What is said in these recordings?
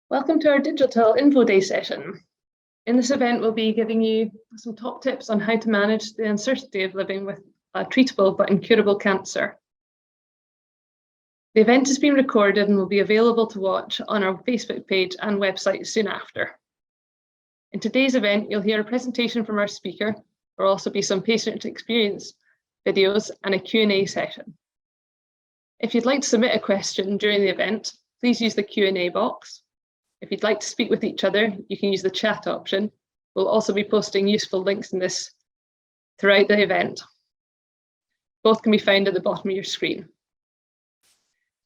Welcome to our digital Infoday session. In this event, we'll be giving you some top tips on how to manage the uncertainty of living with a treatable but incurable cancer. The event has been recorded and will be available to watch on our Facebook page and website soon after. In today's event, you'll hear a presentation from our speaker. There will also be some patient experience videos and a Q&A session. If you'd like to submit a question during the event, please use the Q&A box. If you'd like to speak with each other, you can use the chat option. We'll also be posting useful links in this throughout the event. Both can be found at the bottom of your screen.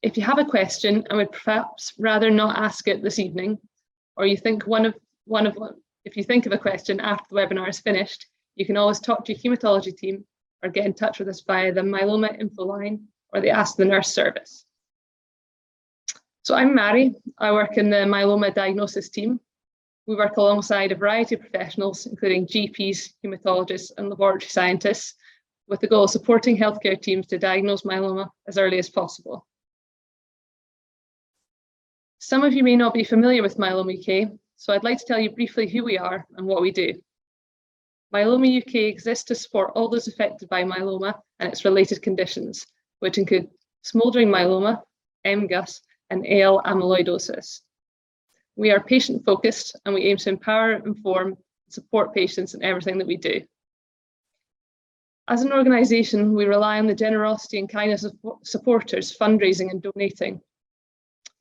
If you have a question and would perhaps rather not ask it this evening, or you think if you think of a question after the webinar is finished, you can always talk to your hematology team or get in touch with us via the Myeloma info line or the Ask the Nurse service. So I'm Mary. I work in the myeloma diagnosis team. We work alongside a variety of professionals, including GPs, hematologists, and laboratory scientists, with the goal of supporting healthcare teams to diagnose myeloma as early as possible. Some of you may not be familiar with Myeloma UK, so I'd like to tell you briefly who we are and what we do. Myeloma UK exists to support all those affected by myeloma and its related conditions, which include smouldering myeloma, MGUS, and AL amyloidosis. We are patient-focused and we aim to empower, inform, and support patients in everything that we do. As an organisation, we rely on the generosity and kindness of supporters fundraising and donating.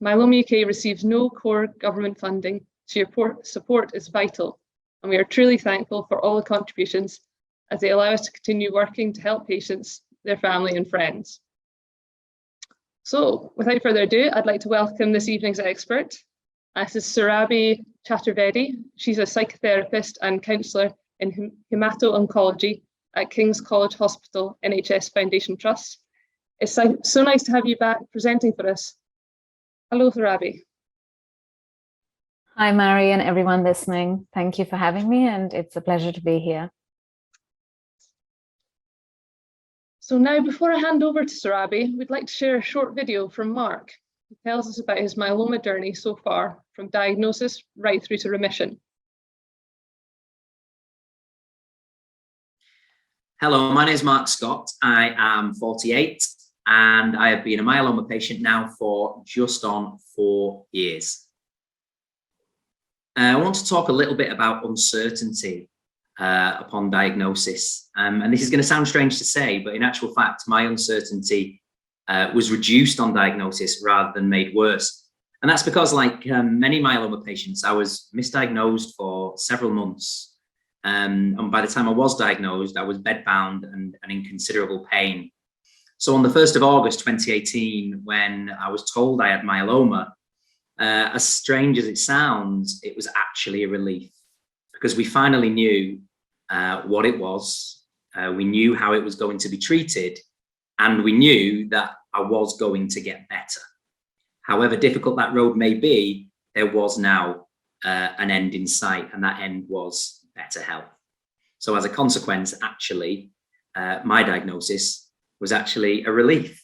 Myeloma UK receives no core government funding, so your support is vital, and we are truly thankful for all the contributions as they allow us to continue working to help patients, their family and friends. So, without further ado, I'd like to welcome this evening's expert. This is Surabhi Chaturvedi. She's a psychotherapist and counsellor in hemato-oncology at King's College Hospital NHS Foundation Trust. It's so nice to have you back presenting for us. Hello, Surabhi. Hi, Mary, and everyone listening. Thank you for having me, and it's a pleasure to be here. So now, before I hand over to Surabhi, we'd like to share a short video from Mark, who tells us about his myeloma journey so far, from diagnosis right through to remission. Hello, my name is Mark Scott. I am 48 and I have been a myeloma patient now for just on 4 years. I want to talk a little bit about uncertainty upon diagnosis. And this is going to sound strange to say, but in actual fact, my uncertainty was reduced on diagnosis rather than made worse. And that's because, like many myeloma patients, I was misdiagnosed for several months. And by the time I was diagnosed, I was bedbound and in considerable pain. So on the 1st of August 2018, when I was told I had myeloma, as strange as it sounds, it was actually a relief, because we finally knew what it was, we knew how it was going to be treated, and we knew that I was going to get better. However difficult that road may be, there was now an end in sight, and that end was better health. So as a consequence, actually, my diagnosis was actually a relief.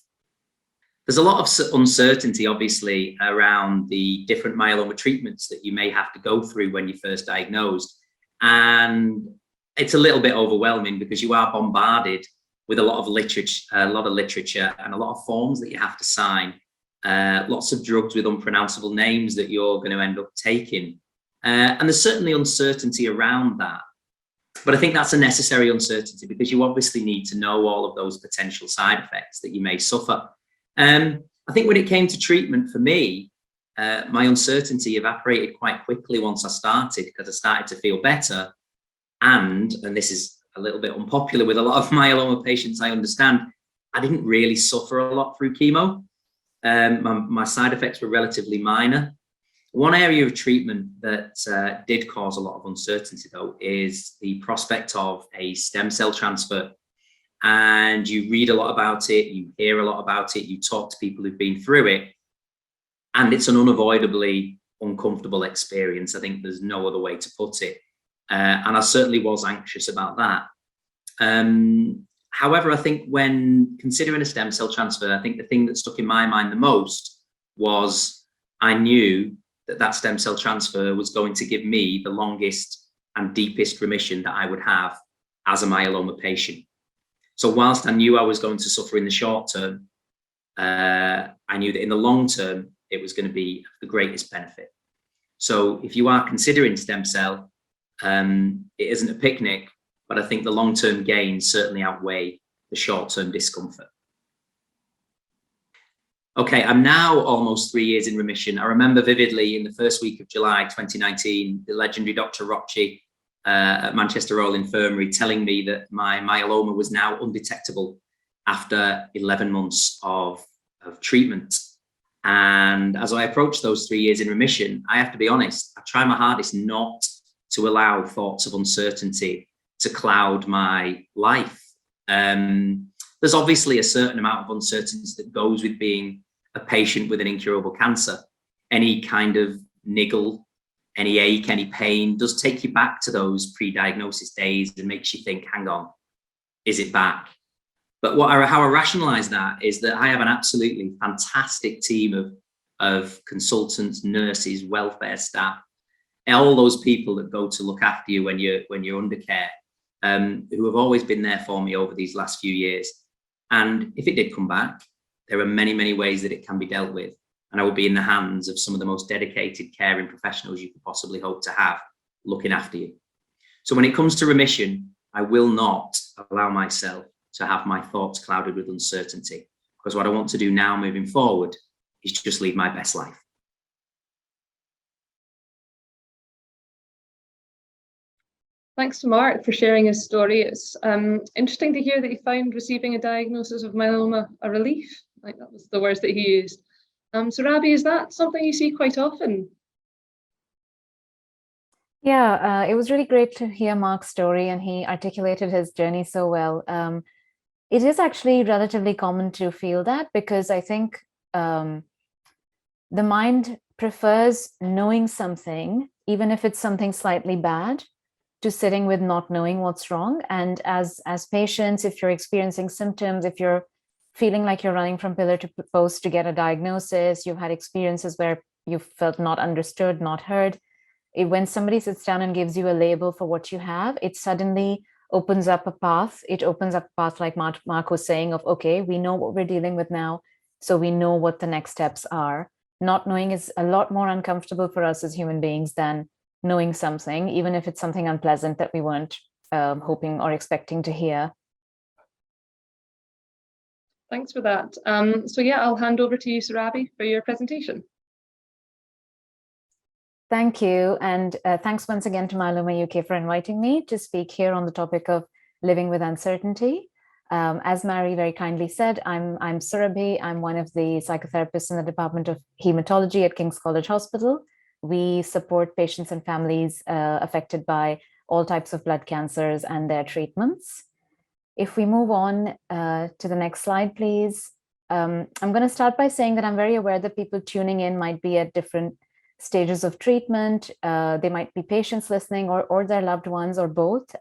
There's a lot of uncertainty, obviously, around the different myeloma treatments that you may have to go through when you're first diagnosed. And it's a little bit overwhelming because you are bombarded with a lot of literature and a lot of forms that you have to sign, lots of drugs with unpronounceable names that you're going to end up taking. And there's certainly uncertainty around that. But I think that's a necessary uncertainty because you obviously need to know all of those potential side effects that you may suffer. I think when it came to treatment for me, my uncertainty evaporated quite quickly once I started, because I started to feel better. And this is a little bit unpopular with a lot of myeloma patients, I understand, I didn't really suffer a lot through chemo. My side effects were relatively minor. One area of treatment that did cause a lot of uncertainty, though, is the prospect of a stem cell transfer. And you read a lot about it, you hear a lot about it, you talk to people who've been through it, and it's an unavoidably uncomfortable experience. I think there's no other way to put it. And I certainly was anxious about that. However, I think when considering a stem cell transfer, I think the thing that stuck in my mind the most was I knew that that stem cell transfer was going to give me the longest and deepest remission that I would have as a myeloma patient. So whilst I knew I was going to suffer in the short term, I knew that in the long term, it was going to be the greatest benefit. So if you are considering stem cell, it isn't a picnic, but I think the long-term gains certainly outweigh the short-term discomfort. Okay, I'm now almost 3 years in remission. I remember vividly in the first week of July 2019, the legendary Dr. Rocci at Manchester Royal Infirmary telling me that my myeloma was now undetectable after 11 months of treatment. And as I approach those 3 years in remission, I have to be honest, I try my hardest not to allow thoughts of uncertainty to cloud my life. There's obviously a certain amount of uncertainty that goes with being a patient with an incurable cancer. Any kind of niggle, any ache, any pain does take you back to those pre-diagnosis days and makes you think, hang on, is it back? But how I rationalize that is that I have an absolutely fantastic team of consultants, nurses, welfare staff, all those people that go to look after you when you're under care, who have always been there for me over these last few years. And if it did come back, there are many, many ways that it can be dealt with. And I will be in the hands of some of the most dedicated caring professionals you could possibly hope to have looking after you. So when it comes to remission, I will not allow myself to have my thoughts clouded with uncertainty, because what I want to do now moving forward is just lead my best life. Thanks to Mark for sharing his story. It's interesting to hear that he found receiving a diagnosis of myeloma a relief. Like, that was the words that he used. So Rabi, is that something you see quite often? Yeah, it was really great to hear Mark's story, and he articulated his journey so well. It is actually relatively common to feel that, because I think the mind prefers knowing something, even if it's something slightly bad, to sitting with not knowing what's wrong. And as patients, if you're experiencing symptoms, if you're feeling like you're running from pillar to post to get a diagnosis, you've had experiences where you felt not understood, not heard, when somebody sits down and gives you a label for what you have, it suddenly opens up a path. It opens up a path, like Mark was saying, of, okay, we know what we're dealing with now, so we know what the next steps are. Not knowing is a lot more uncomfortable for us as human beings than knowing something, even if it's something unpleasant that we weren't hoping or expecting to hear. Thanks for that. So yeah, I'll hand over to you, Sarabi, for your presentation. Thank you. And thanks once again to Myeloma UK for inviting me to speak here on the topic of living with uncertainty. As Mary very kindly said, I'm Surabhi. I'm one of the psychotherapists in the Department of Hematology at King's College Hospital. We support patients and families affected by all types of blood cancers and their treatments. If we move on to the next slide, please. I'm going to start by saying that I'm very aware that people tuning in might be at different stages of treatment. They might be patients listening, or their loved ones, or both,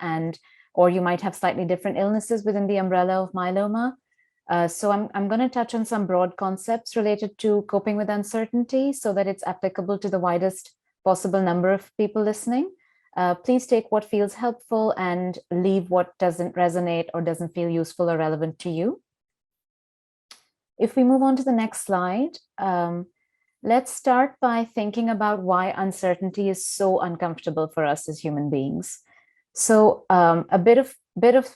or you might have slightly different illnesses within the umbrella of myeloma. So I'm going to touch on some broad concepts related to coping with uncertainty so that it's applicable to the widest possible number of people listening. Please take what feels helpful and leave what doesn't resonate or doesn't feel useful or relevant to you. If we move on to the next slide, let's start by thinking about why uncertainty is so uncomfortable for us as human beings. So a bit of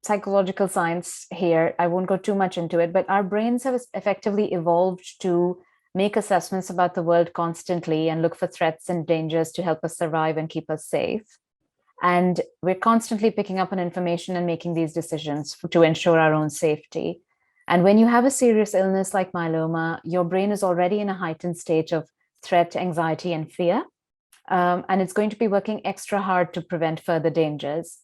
psychological science here. I won't go too much into it, but our brains have effectively evolved to make assessments about the world constantly and look for threats and dangers to help us survive and keep us safe. And we're constantly picking up on information and making these decisions to ensure our own safety. And when you have a serious illness like myeloma, your brain is already in a heightened state of threat, anxiety, and fear. And it's going to be working extra hard to prevent further dangers.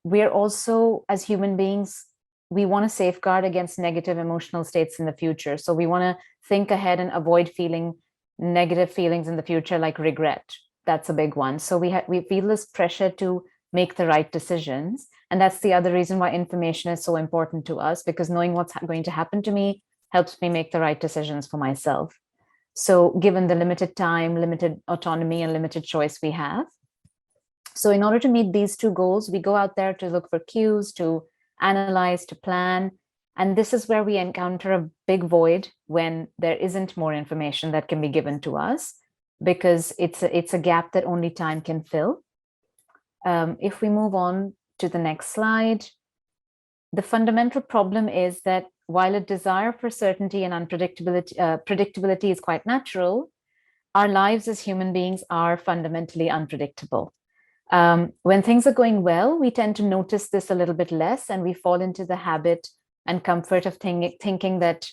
We're also, as human beings, we want to safeguard against negative emotional states in the future. So we want to think ahead and avoid feeling negative feelings in the future, like regret. That's a big one. So we feel this pressure to make the right decisions. And that's the other reason why information is so important to us, because knowing what's going to happen to me helps me make the right decisions for myself. So given the limited time, limited autonomy, and limited choice we have. So in order to meet these two goals, we go out there to look for cues, to analyze, to plan. And this is where we encounter a big void when there isn't more information that can be given to us, because it's a gap that only time can fill. If we move on to the next slide, the fundamental problem is that while a desire for certainty and predictability is quite natural, our lives as human beings are fundamentally unpredictable. When things are going well, we tend to notice this a little bit less, and we fall into the habit and comfort of thinking that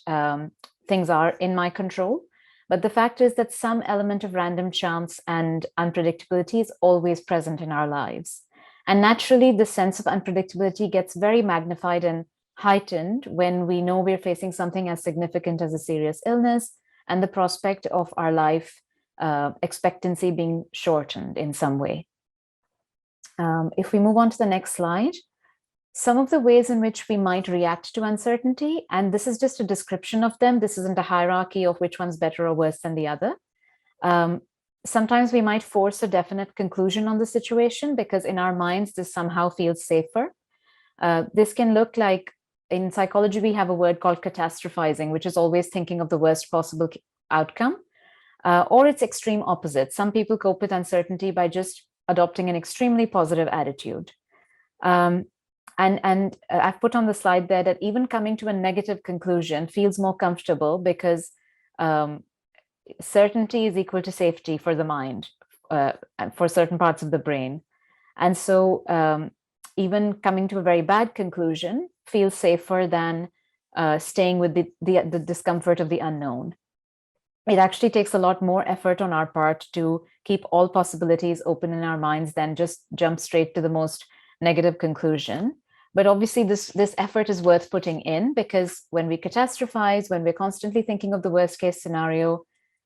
things are in my control. But the fact is that some element of random chance and unpredictability is always present in our lives. And naturally, the sense of unpredictability gets very magnified and heightened when we know we're facing something as significant as a serious illness and the prospect of our life expectancy being shortened in some way. If we move on to the next slide, some of the ways in which we might react to uncertainty, and this is just a description of them. This isn't a hierarchy of which one's better or worse than the other. Sometimes we might force a definite conclusion on the situation because in our minds, this somehow feels safer. This can look like, in psychology, we have a word called catastrophizing, which is always thinking of the worst possible outcome, or its extreme opposite. Some people cope with uncertainty by just adopting an extremely positive attitude. And I've put on the slide there that even coming to a negative conclusion feels more comfortable because certainty is equal to safety for the mind, for certain parts of the brain. And so even coming to a very bad conclusion feels safer than staying with the discomfort of the unknown. It actually takes a lot more effort on our part to keep all possibilities open in our minds than just jump straight to the most negative conclusion. But obviously this effort is worth putting in, because when we catastrophize, when we're constantly thinking of the worst case scenario,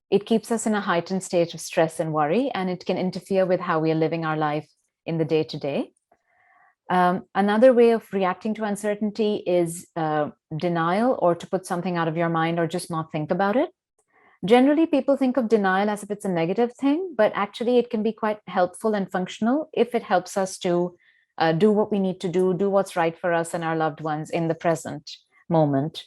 it keeps us in a heightened state of stress and worry, and it can interfere with how we are living our life in the day-to-day. Another way of reacting to uncertainty is denial, or to put something out of your mind or just not think about it. Generally, people think of denial as if it's a negative thing, but actually it can be quite helpful and functional if it helps us to do what we need to do what's right for us and our loved ones in the present moment.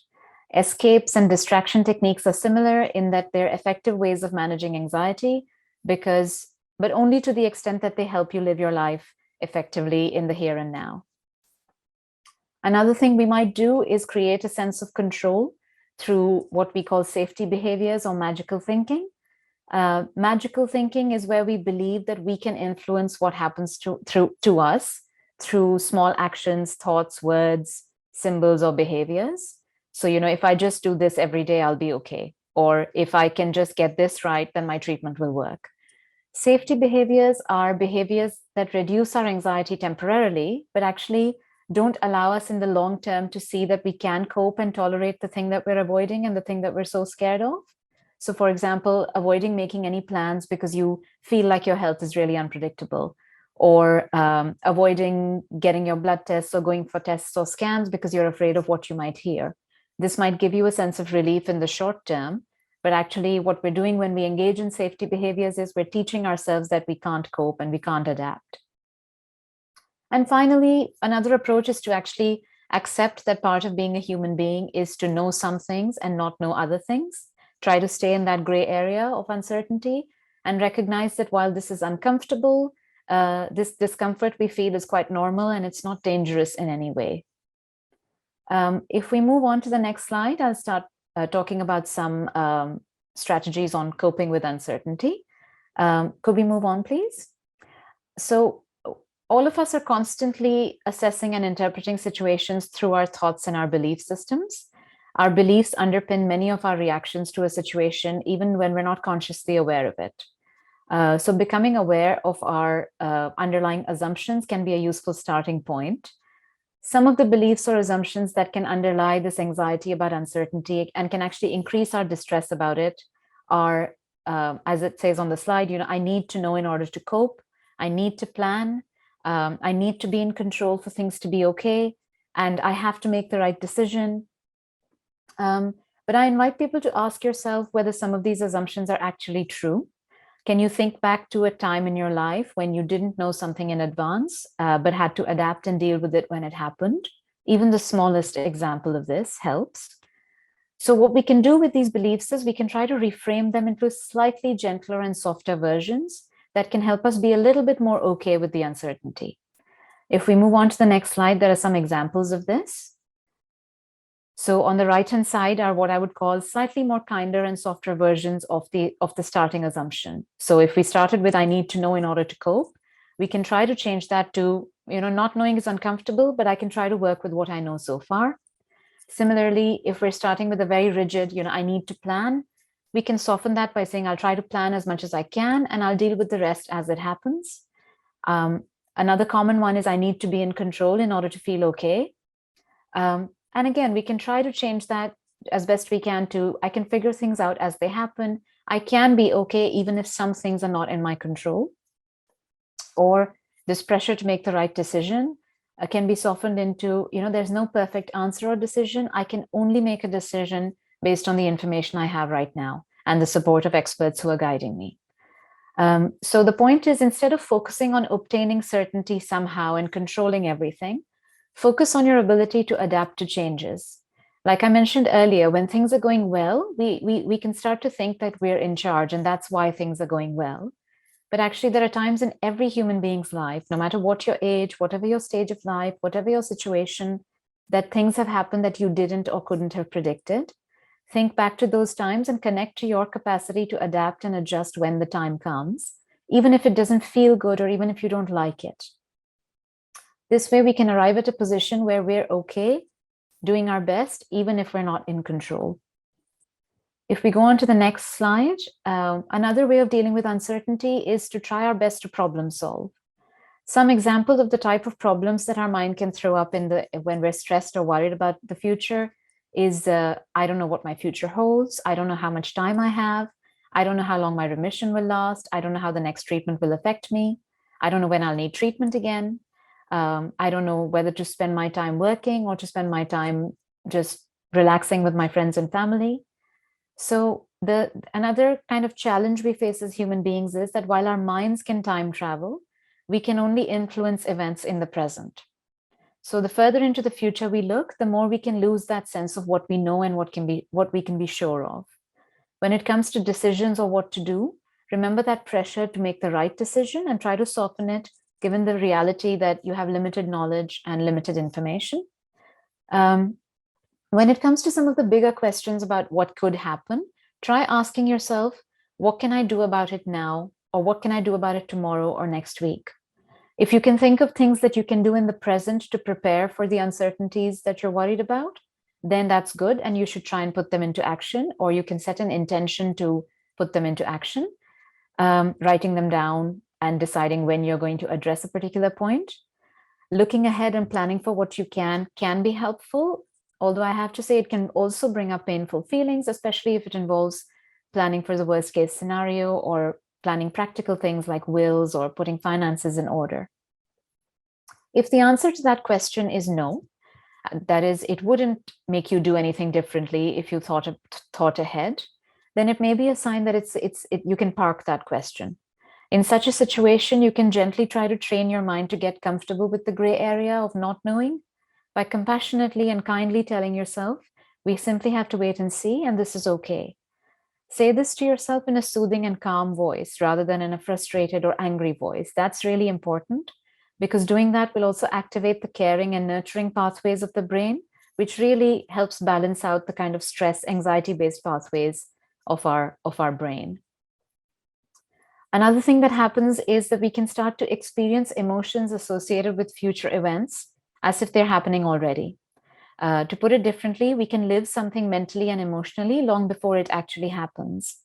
Escapes and distraction techniques are similar in that they're effective ways of managing anxiety, but only to the extent that they help you live your life effectively in the here and now. Another thing we might do is create a sense of control through what we call safety behaviors or magical thinking. Magical thinking is where we believe that we can influence what happens to us through small actions, thoughts, words, symbols, or behaviors. So, if I just do this every day, I'll be okay. Or if I can just get this right, then my treatment will work. Safety behaviors are behaviors that reduce our anxiety temporarily, but actually don't allow us in the long term to see that we can cope and tolerate the thing that we're avoiding and the thing that we're so scared of. So for example, avoiding making any plans because you feel like your health is really unpredictable, or avoiding getting your blood tests or going for tests or scans because you're afraid of what you might hear. This might give you a sense of relief in the short term, but actually what we're doing when we engage in safety behaviors is we're teaching ourselves that we can't cope and we can't adapt. And finally, another approach is to actually accept that part of being a human being is to know some things and not know other things. Try to stay in that gray area of uncertainty and recognize that while this is uncomfortable, this discomfort we feel is quite normal and it's not dangerous in any way. If we move on to the next slide, I'll start talking about some strategies on coping with uncertainty. Could we move on, please? So all of us are constantly assessing and interpreting situations through our thoughts and our belief systems. Our beliefs underpin many of our reactions to a situation, even when we're not consciously aware of it. So becoming aware of our underlying assumptions can be a useful starting point. Some of the beliefs or assumptions that can underlie this anxiety about uncertainty and can actually increase our distress about it are, as it says on the slide, I need to know in order to cope. I need to plan. I need to be in control for things to be okay. And I have to make the right decision. But I invite people to ask yourself whether some of these assumptions are actually true. Can you think back to a time in your life when you didn't know something in advance, but had to adapt and deal with it when it happened? Even the smallest example of this helps. So what we can do with these beliefs is we can try to reframe them into slightly gentler and softer versions that can help us be a little bit more okay with the uncertainty. If we move on to the next slide, there are some examples of this. So on the right-hand side are what I would call slightly more kinder and softer versions of the starting assumption. So if we started with, I need to know in order to cope, we can try to change that to, not knowing is uncomfortable, but I can try to work with what I know so far. Similarly, if we're starting with a very rigid, I need to plan, we can soften that by saying, I'll try to plan as much as I can, and I'll deal with the rest as it happens. Another common one is I need to be in control in order to feel okay. And again, we can try to change that as best we can to, I can figure things out as they happen. I can be okay even if some things are not in my control. Or this pressure to make the right decision can be softened into, there's no perfect answer or decision. I can only make a decision based on the information I have right now and the support of experts who are guiding me. So the point is, instead of focusing on obtaining certainty somehow and controlling everything, focus on your ability to adapt to changes. Like I mentioned earlier, when things are going well, we can start to think that we're in charge and that's why things are going well. But actually, there are times in every human being's life, no matter what your age, whatever your stage of life, whatever your situation, that things have happened that you didn't or couldn't have predicted. Think back to those times and connect to your capacity to adapt and adjust when the time comes, even if it doesn't feel good or even if you don't like it. This way we can arrive at a position where we're okay, doing our best, even if we're not in control. If we go on to the next slide, another way of dealing with uncertainty is to try our best to problem solve. Some examples of the type of problems that our mind can throw up when we're stressed or worried about the future is, I don't know what my future holds. I don't know how much time I have. I don't know how long my remission will last. I don't know how the next treatment will affect me. I don't know when I'll need treatment again. I don't know whether to spend my time working or to spend my time just relaxing with my friends and family. So another kind of challenge we face as human beings is that while our minds can time travel, we can only influence events in the present. So the further into the future we look, the more we can lose that sense of what we know and what we can be sure of. When it comes to decisions or what to do, remember that pressure to make the right decision and try to soften it, given the reality that you have limited knowledge and limited information. When it comes to some of the bigger questions about what could happen, try asking yourself, what can I do about it now? Or what can I do about it tomorrow or next week? If you can think of things that you can do in the present to prepare for the uncertainties that you're worried about, then that's good. And you should try and put them into action, or you can set an intention to put them into action, writing them down and deciding when you're going to address a particular point. Looking ahead and planning for what you can be helpful. Although I have to say it can also bring up painful feelings, especially if it involves planning for the worst case scenario or planning practical things like wills or putting finances in order. If the answer to that question is no, that is, it wouldn't make you do anything differently if you thought ahead, then it may be a sign that you can park that question. In such a situation, you can gently try to train your mind to get comfortable with the gray area of not knowing by compassionately and kindly telling yourself, we simply have to wait and see, and this is okay. Say this to yourself in a soothing and calm voice rather than in a frustrated or angry voice. That's really important because doing that will also activate the caring and nurturing pathways of the brain, which really helps balance out the kind of stress, anxiety-based pathways of our brain. Another thing that happens is that we can start to experience emotions associated with future events as if they're happening already. To put it differently, we can live something mentally and emotionally long before it actually happens.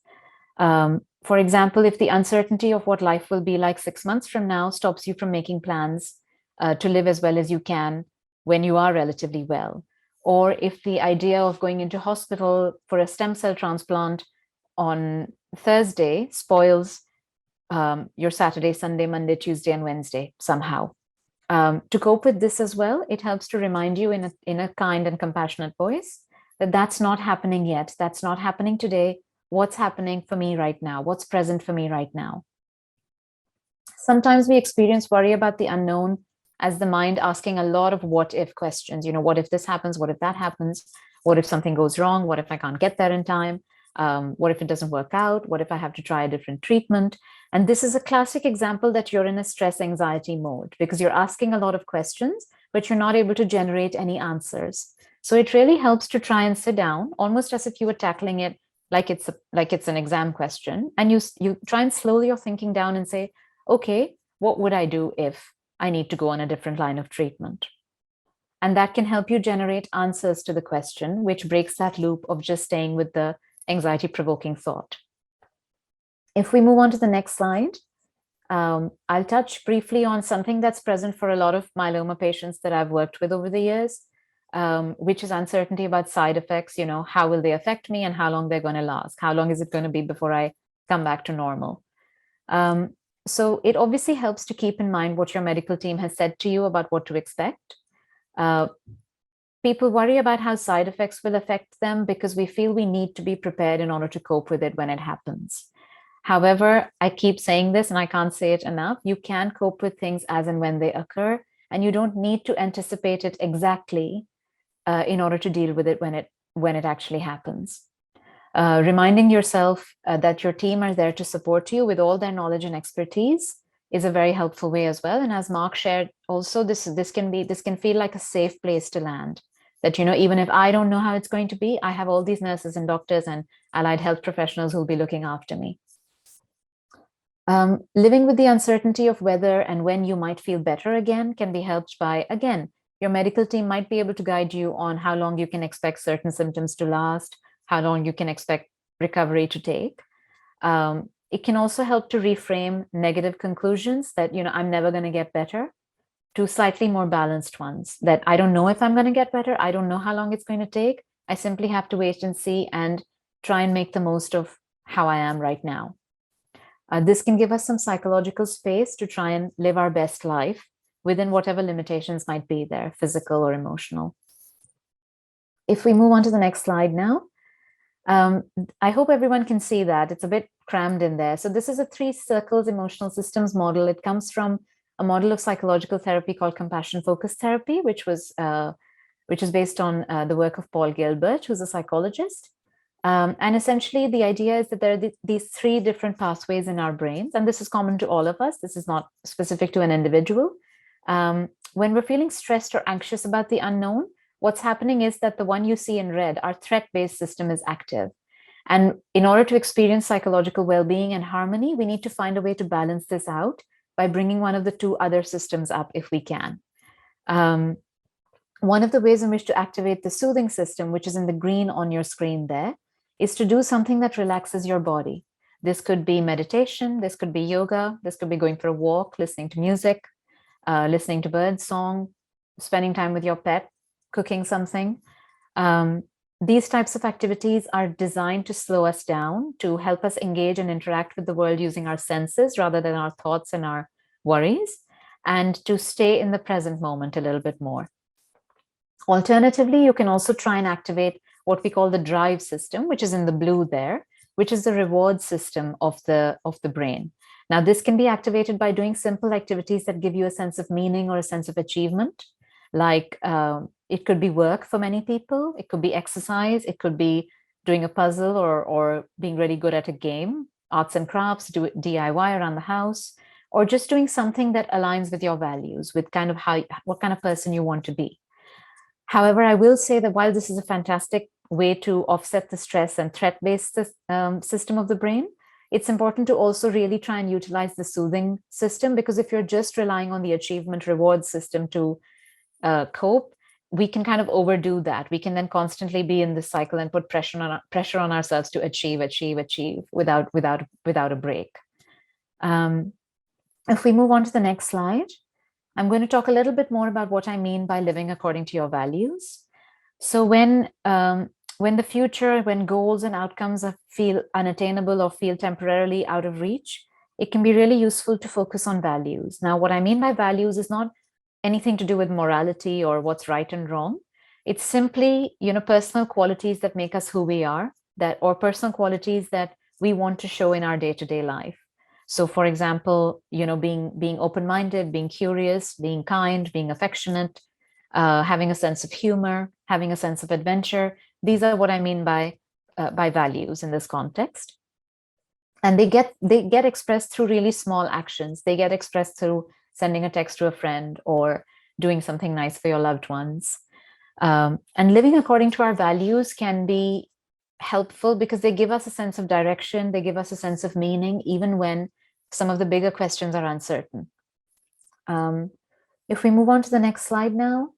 For example, if the uncertainty of what life will be like 6 months from now stops you from making plans to live as well as you can when you are relatively well, or if the idea of going into hospital for a stem cell transplant on Thursday spoils your Saturday, Sunday, Monday, Tuesday, and Wednesday somehow. To cope with this as well, it helps to remind you in a kind and compassionate voice that that's not happening yet. That's not happening today. What's happening for me right now? What's present for me right now? Sometimes we experience worry about the unknown as the mind asking a lot of what if questions. What if this happens? What if that happens? What if something goes wrong? What if I can't get there in time? What if it doesn't work out? What if I have to try a different treatment? And this is a classic example that you're in a stress anxiety mode because you're asking a lot of questions, but you're not able to generate any answers. So it really helps to try and sit down, almost as if you were tackling it like it's an exam question, and you try and slow your thinking down and say, okay, what would I do if I need to go on a different line of treatment? And that can help you generate answers to the question, which breaks that loop of just staying with the anxiety-provoking thought. If we move on to the next slide, I'll touch briefly on something that's present for a lot of myeloma patients that I've worked with over the years, which is uncertainty about side effects. How will they affect me and how long they're going to last? How long is it going to be before I come back to normal? So it obviously helps to keep in mind what your medical team has said to you about what to expect. People worry about how side effects will affect them because we feel we need to be prepared in order to cope with it when it happens. However, I keep saying this and I can't say it enough. You can cope with things as and when they occur, and you don't need to anticipate it exactly in order to deal with it when it actually happens. Reminding yourself that your team are there to support you with all their knowledge and expertise is a very helpful way as well. And as Mark shared, also this can feel like a safe place to land. That even if I don't know how it's going to be, I have all these nurses and doctors and allied health professionals who'll be looking after me. Living with the uncertainty of whether and when you might feel better again can be helped by, again, your medical team might be able to guide you on how long you can expect certain symptoms to last, how long you can expect recovery to take. It can also help to reframe negative conclusions that, I'm never going to get better, to slightly more balanced ones that I don't know if I'm going to get better. I don't know how long it's going to take. I simply have to wait and see and try and make the most of how I am right now. This can give us some psychological space to try and live our best life within whatever limitations might be there, physical or emotional. If we move on to the next slide now, I hope everyone can see that. It's a bit crammed in there. So this is a 3 circles emotional systems model. It comes from a model of psychological therapy called compassion-focused therapy, which is based on the work of Paul Gilbert, who's a psychologist. And essentially, the idea is that there are these 3 different pathways in our brains, and this is common to all of us. This is not specific to an individual. When we're feeling stressed or anxious about the unknown, what's happening is that the one you see in red, our threat-based system, is active. And in order to experience psychological well-being and harmony, we need to find a way to balance this out by bringing one of the 2 other systems up if we can. One of the ways in which to activate the soothing system, which is in the green on your screen there, is to do something that relaxes your body. This could be meditation, this could be yoga, this could be going for a walk, listening to music, listening to bird song, spending time with your pet, cooking something. These types of activities are designed to slow us down, to help us engage and interact with the world using our senses rather than our thoughts and our worries, and to stay in the present moment a little bit more. Alternatively, you can also try and activate what we call the drive system, which is in the blue there, which is the reward system of the brain. Now, this can be activated by doing simple activities that give you a sense of meaning or a sense of achievement, like it could be work for many people, it could be exercise, it could be doing a puzzle or being really good at a game, arts and crafts, do DIY around the house, or just doing something that aligns with your values, with kind of what kind of person you want to be. However, I will say that while this is a fantastic way to offset the stress and threat-based system of the brain, it's important to also really try and utilize the soothing system, because if you're just relying on the achievement reward system to cope, we can kind of overdo that. We can then constantly be in this cycle and put pressure on ourselves to achieve without a break. If we move on to the next slide, I'm going to talk a little bit more about what I mean by living according to your values. So when the future, when goals and outcomes feel unattainable or feel temporarily out of reach, it can be really useful to focus on values. Now, what I mean by values is not anything to do with morality or what's right and wrong. It's simply, personal qualities that make us who we are, or personal qualities that we want to show in our day-to-day life. So for example, being open-minded, being curious, being kind, being affectionate, having a sense of humor, having a sense of adventure. These are what I mean by values in this context. And they get expressed through really small actions. They get expressed through sending a text to a friend or doing something nice for your loved ones. And living according to our values can be helpful because they give us a sense of direction. They give us a sense of meaning, even when some of the bigger questions are uncertain. If we move on to the next slide now,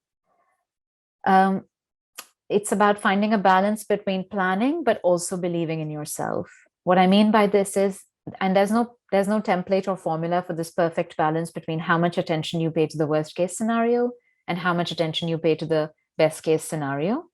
it's about finding a balance between planning, but also believing in yourself. What I mean by this is, and there's no template or formula for this perfect balance between how much attention you pay to the worst case scenario and how much attention you pay to the best case scenario.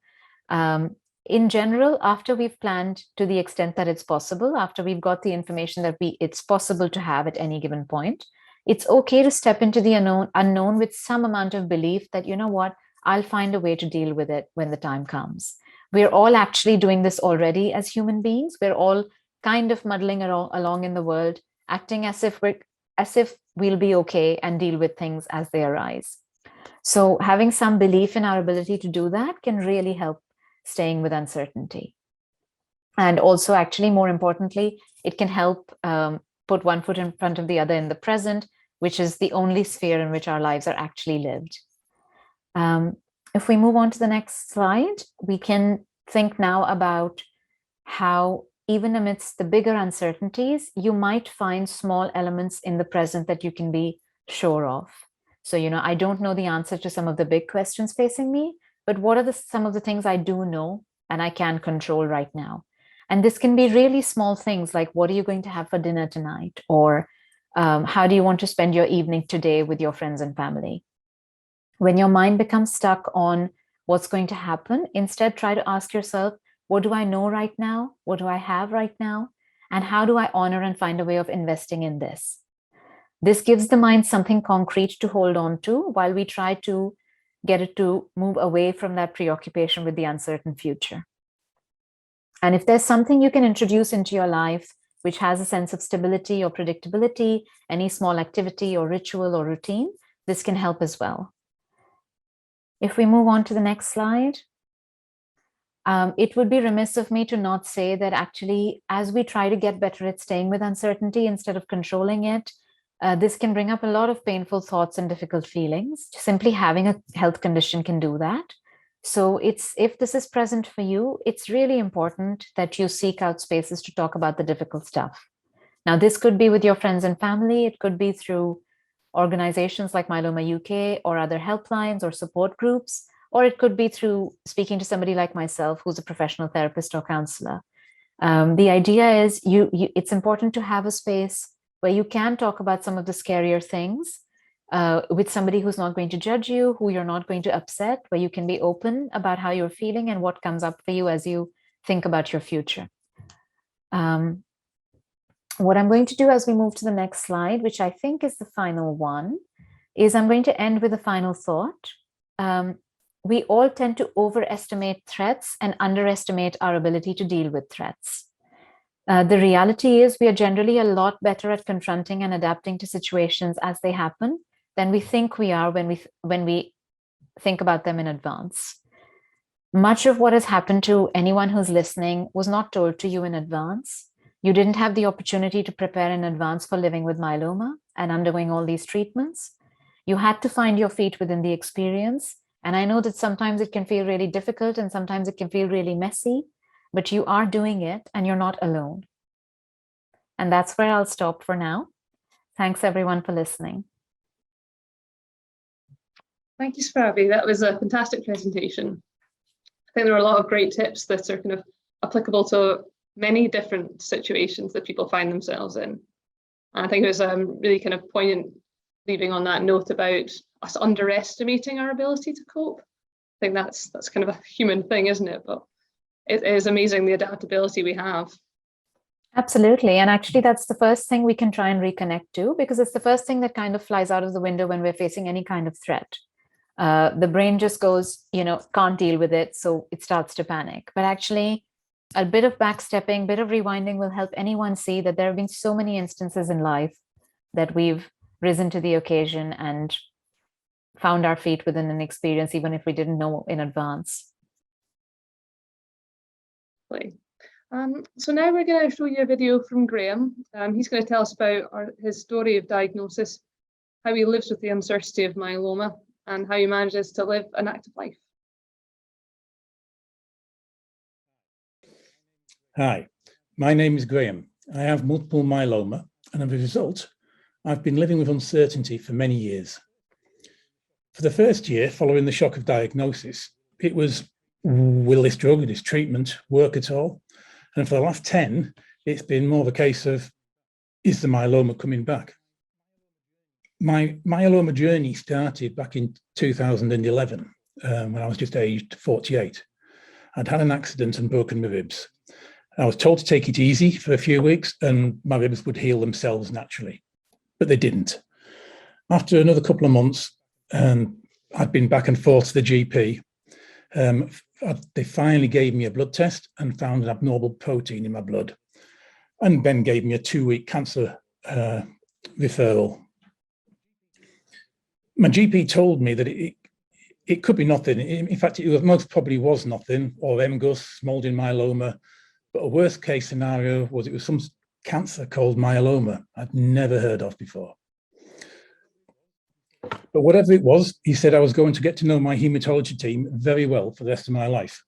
In general, after we've planned to the extent that it's possible, after we've got the information that it's possible to have at any given point, it's okay to step into the unknown with some amount of belief that, you know what, I'll find a way to deal with it when the time comes. We're all actually doing this already as human beings. We're all kind of muddling along in the world, acting as if we'll be okay and deal with things as they arise. So having some belief in our ability to do that can really help staying with uncertainty. And also, actually, more importantly, it can help put one foot in front of the other in the present, which is the only sphere in which our lives are actually lived. If we move on to the next slide, we can think now about how, even amidst the bigger uncertainties, you might find small elements in the present that you can be sure of. So, I don't know the answer to some of the big questions facing me, but what are some of the things I do know and I can control right now? And this can be really small things like, what are you going to have for dinner tonight? Or how do you want to spend your evening today with your friends and family? When your mind becomes stuck on what's going to happen, instead try to ask yourself, what do I know right now? What do I have right now? And how do I honor and find a way of investing in this? This gives the mind something concrete to hold on to while we try to get it to move away from that preoccupation with the uncertain future. And if there's something you can introduce into your life which has a sense of stability or predictability, any small activity or ritual or routine, this can help as well. If we move on to the next slide, it would be remiss of me to not say that actually, as we try to get better at staying with uncertainty instead of controlling it, this can bring up a lot of painful thoughts and difficult feelings. Simply having a health condition can do that. So if this is present for you, it's really important that you seek out spaces to talk about the difficult stuff. Now, this could be with your friends and family. It could be through organizations like Myeloma UK or other helplines or support groups, or it could be through speaking to somebody like myself who's a professional therapist or counselor. The idea is it's important to have a space where you can talk about some of the scarier things with somebody who's not going to judge you, who you're not going to upset, where you can be open about how you're feeling and what comes up for you as you think about your future. What I'm going to do as we move to the next slide, which I think is the final one, is I'm going to end with a final thought. We all tend to overestimate threats and underestimate our ability to deal with threats. The reality is we are generally a lot better at confronting and adapting to situations as they happen than we think we are when we think about them in advance. Much of what has happened to anyone who's listening was not told to you in advance. You didn't have the opportunity to prepare in advance for living with myeloma and undergoing all these treatments. You had to find your feet within the experience. And I know that sometimes it can feel really difficult and sometimes it can feel really messy, but you are doing it and you're not alone. And that's where I'll stop for now. Thanks everyone for listening. Thank you, Sarabi. That was a fantastic presentation. I think there were a lot of great tips that are kind of applicable to many different situations that people find themselves in. And I think it was really kind of poignant leaving on that note about us underestimating our ability to cope. I think that's kind of a human thing, isn't it? But it is amazing the adaptability we have. Absolutely. And actually, that's the first thing we can try and reconnect to, because it's the first thing that kind of flies out of the window when we're facing any kind of threat. The brain just goes, can't deal with it, so it starts to panic. But actually, a bit of backstepping, bit of rewinding will help anyone see that there have been so many instances in life that we've risen to the occasion and found our feet within an experience, even if we didn't know in advance. So now we're going to show you a video from Graham. He's going to tell us about his story of diagnosis, how he lives with the uncertainty of myeloma, and how he manages to live an active life. Hi, my name is Graham. I have multiple myeloma, and as a result, I've been living with uncertainty for many years. For the first year following the shock of diagnosis, it was, will this drug, this treatment work at all? And for the last 10, it's been more of a case of, is the myeloma coming back? My myeloma journey started back in 2011, when I was just aged 48. I'd had an accident and broken my ribs. I was told to take it easy for a few weeks and my ribs would heal themselves naturally, but they didn't. After another couple of months, I'd been back and forth to the GP. They finally gave me a blood test and found an abnormal protein in my blood, and then gave me a 2-week cancer referral. My GP told me that it could be nothing. In fact, it most probably was nothing, or MGUS, smoldering myeloma. But a worst case scenario was it was some cancer called myeloma I'd never heard of before. But whatever it was, he said I was going to get to know my hematology team very well for the rest of my life.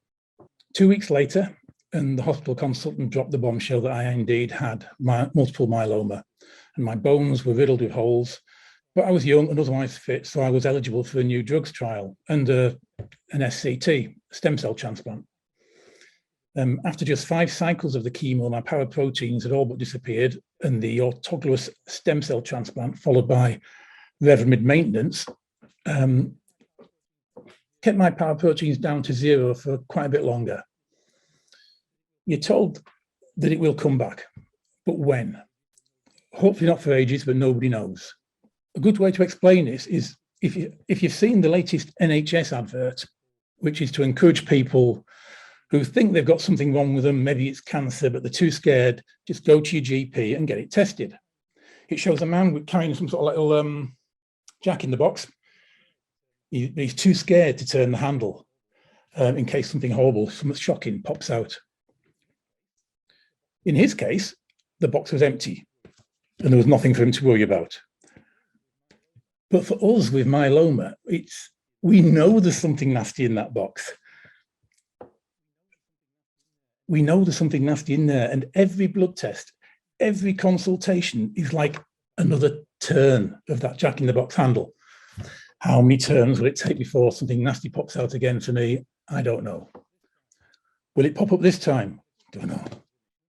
2 weeks later, and the hospital consultant dropped the bombshell that I indeed had multiple myeloma, and my bones were riddled with holes. But I was young and otherwise fit, so I was eligible for a new drugs trial and an SCT, stem cell transplant. After just 5 cycles of the chemo, my paraproteins had all but disappeared, and the autologous stem cell transplant, followed by Revlimid maintenance, kept my paraproteins down to 0 for quite a bit longer. You're told that it will come back, but when? Hopefully not for ages, but nobody knows. A good way to explain this is if you've seen the latest NHS advert, which is to encourage people who think they've got something wrong with them, maybe it's cancer, but they're too scared, just go to your GP and get it tested. It shows a man carrying some sort of little jack in the box. He's too scared to turn the handle in case something horrible, something shocking pops out. In his case, the box was empty and there was nothing for him to worry about. But for us with myeloma, we know there's something nasty in that box. We know there's something nasty in there, and every blood test, every consultation is like another turn of that jack in the box handle. How many turns will it take before something nasty pops out again for me? I don't know. Will it pop up this time? Don't know.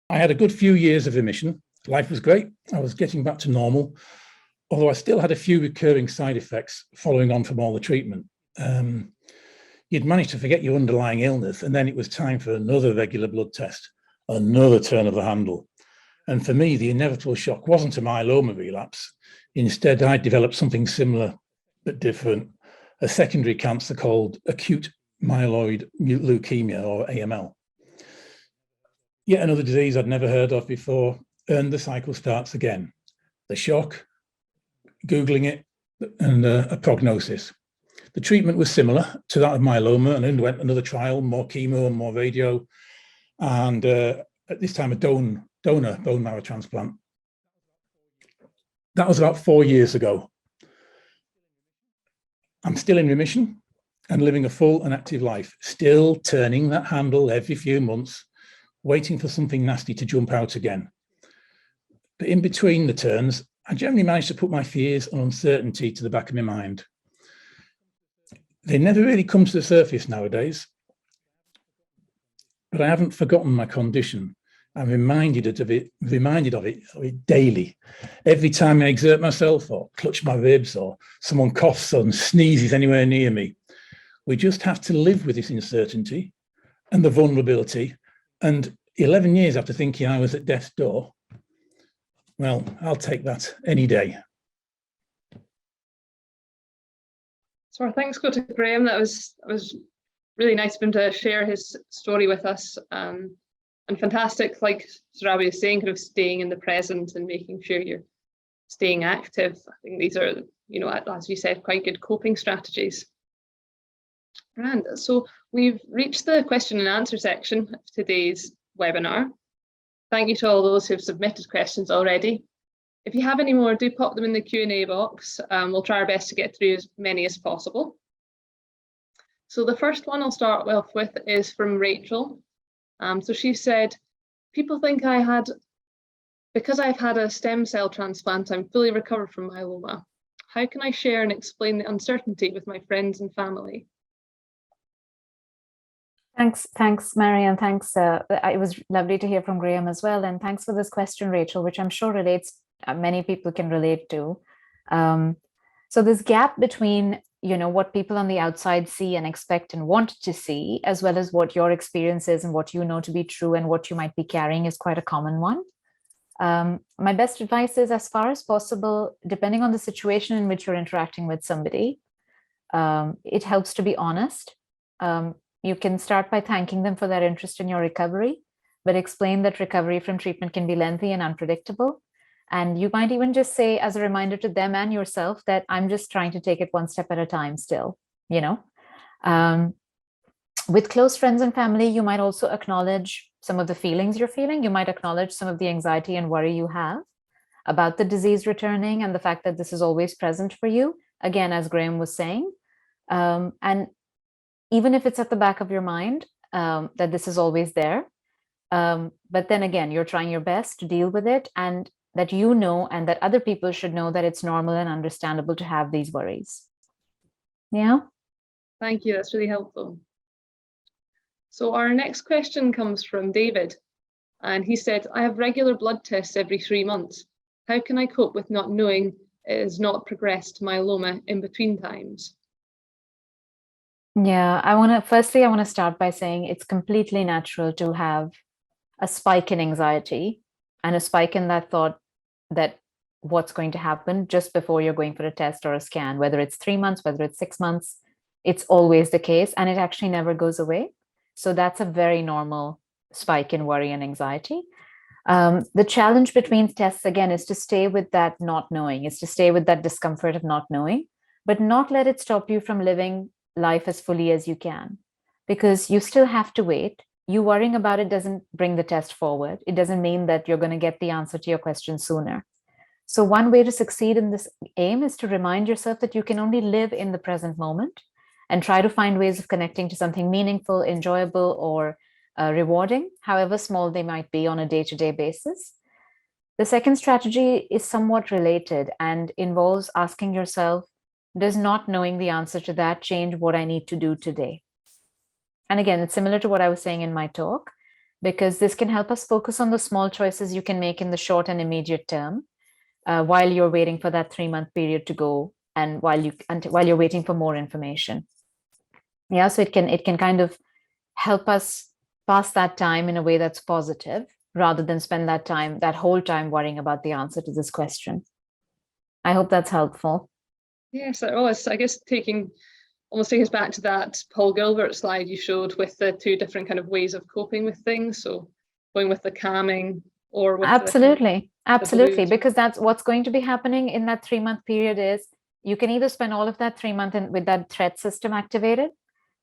I had a good few years of remission. Life was great. I was getting back to normal, although I still had a few recurring side effects following on from all the treatment. You'd managed to forget your underlying illness, and then it was time for another regular blood test, another turn of the handle. And for me, the inevitable shock wasn't a myeloma relapse. Instead, I developed something similar but different, a secondary cancer called acute myeloid leukemia, or AML. Yet another disease I'd never heard of before, and the cycle starts again. The shock, Googling it, and a prognosis. The treatment was similar to that of myeloma, and underwent another trial, more chemo and more radio, and at this time a donor bone marrow transplant. That was about 4 years ago. I'm still in remission and living a full and active life, still turning that handle every few months, waiting for something nasty to jump out again. But in between the turns, I generally manage to put my fears and uncertainty to the back of my mind. They never really come to the surface nowadays, but I haven't forgotten my condition. I'm reminded of it daily. Every time I exert myself or clutch my ribs or someone coughs or sneezes anywhere near me, we just have to live with this uncertainty and the vulnerability. And 11 years after thinking I was at death's door, well, I'll take that any day. So our thanks go to Graham. That was really nice of him to share his story with us. And fantastic, like Sarabi was saying, kind of staying in the present and making sure you're staying active. I think these are, as we said, quite good coping strategies. And so we've reached the question and answer section of today's webinar. Thank you to all those who've submitted questions already. If you have any more, do pop them in the Q&A box. We'll try our best to get through as many as possible. So the first one I'll start off with is from Rachel. So she said, people think because I've had a stem cell transplant, I'm fully recovered from myeloma. How can I share and explain the uncertainty with my friends and family? Thanks, Mary, and thanks. It was lovely to hear from Graham as well. And thanks for this question, Rachel, which I'm sure many people can relate to. So this gap between, what people on the outside see and expect and want to see, as well as what your experience is and what you know to be true and what you might be carrying, is quite a common one. My best advice is, as far as possible, depending on the situation in which you're interacting with somebody, it helps to be honest. You can start by thanking them for their interest in your recovery, but explain that recovery from treatment can be lengthy and unpredictable. And you might even just say, as a reminder to them and yourself, that I'm just trying to take it one step at a time still, With close friends and family, you might also acknowledge some of the feelings you're feeling. You might acknowledge some of the anxiety and worry you have about the disease returning and the fact that this is always present for you, again, as Graham was saying. And even if it's at the back of your mind, that this is always there. But then again, you're trying your best to deal with it, and that and that other people should know that it's normal and understandable to have these worries. Yeah. Thank you. That's really helpful. So our next question comes from David, and he said, I have regular blood tests every 3 months. How can I cope with not knowing it has not progressed to myeloma in between times? Yeah, I want to start by saying it's completely natural to have a spike in anxiety and a spike in that thought that what's going to happen just before you're going for a test or a scan, whether it's 3 months, whether it's 6 months, it's always the case, and it actually never goes away. So that's a very normal spike in worry and anxiety. The challenge between tests, again, is to stay with that not knowing, is to stay with that discomfort of not knowing, but not let it stop you from living life as fully as you can, because you still have to wait. You worrying about it doesn't bring the test forward. It doesn't mean that you're going to get the answer to your question sooner. So one way to succeed in this aim is to remind yourself that you can only live in the present moment and try to find ways of connecting to something meaningful, enjoyable, or rewarding, however small they might be on a day-to-day basis. The second strategy is somewhat related and involves asking yourself, does not knowing the answer to that change what I need to do today? And again, it's similar to what I was saying in my talk, because this can help us focus on the small choices you can make in the short and immediate term while you're waiting for that 3-month period to go, and while you're waiting for more information. Yeah, so it can kind of help us pass that time in a way that's positive, rather than spend that whole time worrying about the answer to this question. I hope that's helpful. Yes, it was. I guess almost take us back to that Paul Gilbert slide you showed with the 2 different kind of ways of coping with things. So going with the calming or with absolutely, because that's what's going to be happening in that 3-month period. Is you can either spend all of that 3 months with that threat system activated,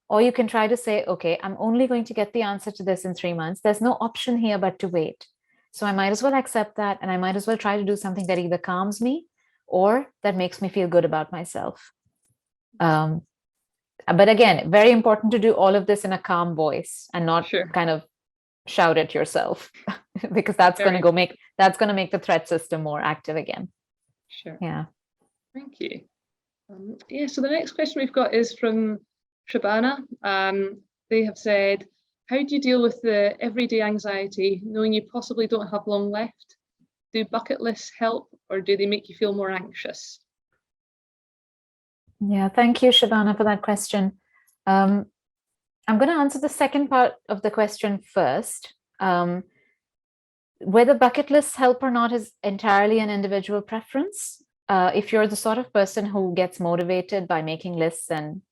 or you can try to say, okay, I'm only going to get the answer to this in 3 months. There's no option here but to wait. So I might as well accept that, and I might as well try to do something that either calms me or that makes me feel good about myself. But again, very important to do all of this in a calm voice and not kind of shout at yourself, because that's going to make the threat system more active again. Sure. Yeah. Thank you. So the next question we've got is from Shabana. They have said, how do you deal with the everyday anxiety, knowing you possibly don't have long left? Do bucket lists help, or do they make you feel more anxious? Yeah, thank you, Shabana, for that question. I'm going to answer the second part of the question first. Whether bucket lists help or not is entirely an individual preference. if you're the sort of person who gets motivated by making lists and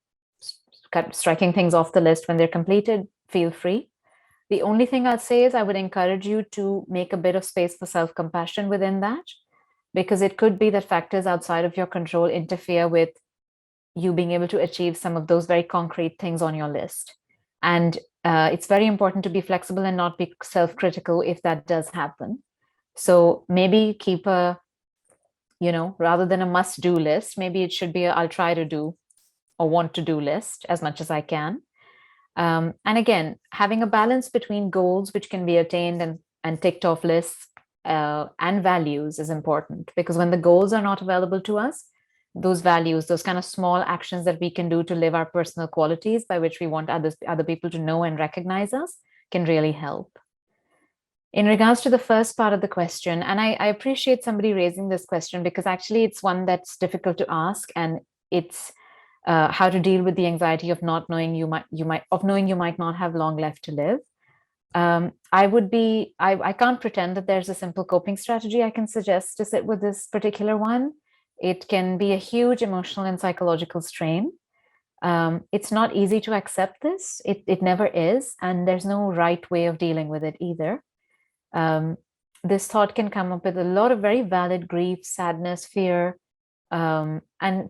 striking things off the list when they're completed, feel free. The only thing I'd say is I would encourage you to make a bit of space for self-compassion within that, because it could be that factors outside of your control interfere with you being able to achieve some of those very concrete things on your list. And it's very important to be flexible and not be self-critical if that does happen. So maybe keep a, rather than a must-do list, maybe it should be a I'll try to do or want to do list as much as I can. And again, having a balance between goals which can be attained and ticked off lists and values is important, because when the goals are not available to us, those values, those kind of small actions that we can do to live our personal qualities by which we want other people to know and recognize us can really help. In regards to the first part of the question, and I appreciate somebody raising this question, because actually it's one that's difficult to ask, and it's how to deal with the anxiety of not knowing you might not have long left to live. I can't pretend that there's a simple coping strategy I can suggest to sit with this particular one. It can be a huge emotional and psychological strain. It's not easy to accept this. It never is, and there's no right way of dealing with it either. This thought can come up with a lot of very valid grief, sadness, fear, and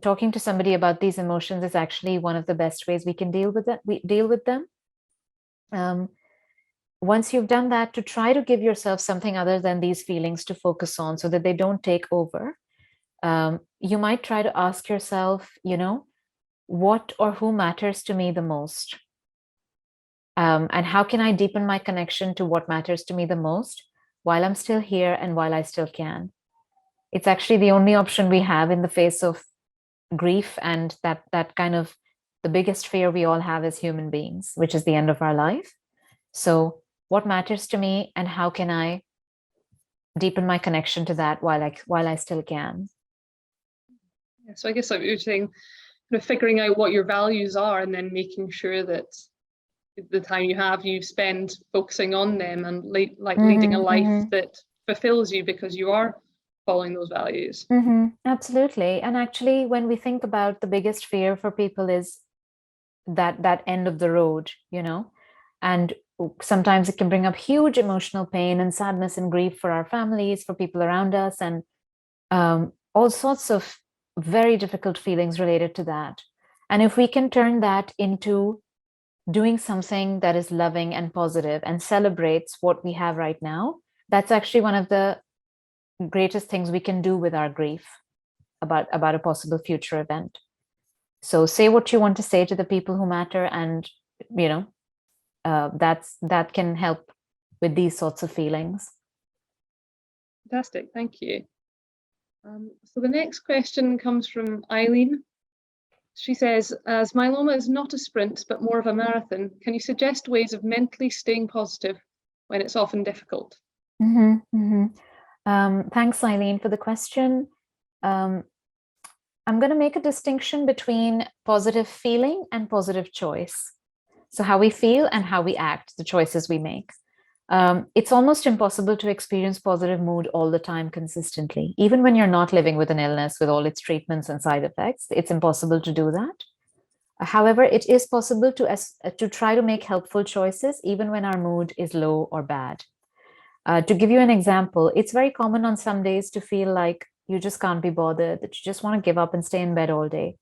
talking to somebody about these emotions is actually one of the best ways we can deal with them. Once you've done that, to try to give yourself something other than these feelings to focus on so that they don't take over. You might try to ask yourself, what or who matters to me the most? And how can I deepen my connection to what matters to me the most while I'm still here and while I still can? It's actually the only option we have in the face of grief and that kind of the biggest fear we all have as human beings, which is the end of our life. So what matters to me, and how can I deepen my connection to that while I still can? Yeah, so I guess like you're saying, kind of figuring out what your values are and then making sure that the time you spend focusing on them and leading a life that fulfills you because you are following those values. Absolutely. And actually, when we think about the biggest fear for people is that end of the road, and sometimes it can bring up huge emotional pain and sadness and grief for our families, for people around us, and all sorts of very difficult feelings related to that. And if we can turn that into doing something that is loving and positive and celebrates what we have right now, that's actually one of the greatest things we can do with our grief about a possible future event. So say what you want to say to the people who matter, and that can help with these sorts of feelings. Fantastic, thank you. So the next question comes from Eileen. She says, as myeloma is not a sprint, but more of a marathon, can you suggest ways of mentally staying positive when it's often difficult? Thanks, Eileen, for the question. I'm going to make a distinction between positive feeling and positive choice. So how we feel and how we act, the choices we make. It's almost impossible to experience positive mood all the time consistently. Even when you're not living with an illness with all its treatments and side effects, it's impossible to do that. However, it is possible to try to make helpful choices even when our mood is low or bad. To give you an example, it's very common on some days to feel like you just can't be bothered, that you just want to give up and stay in bed all day.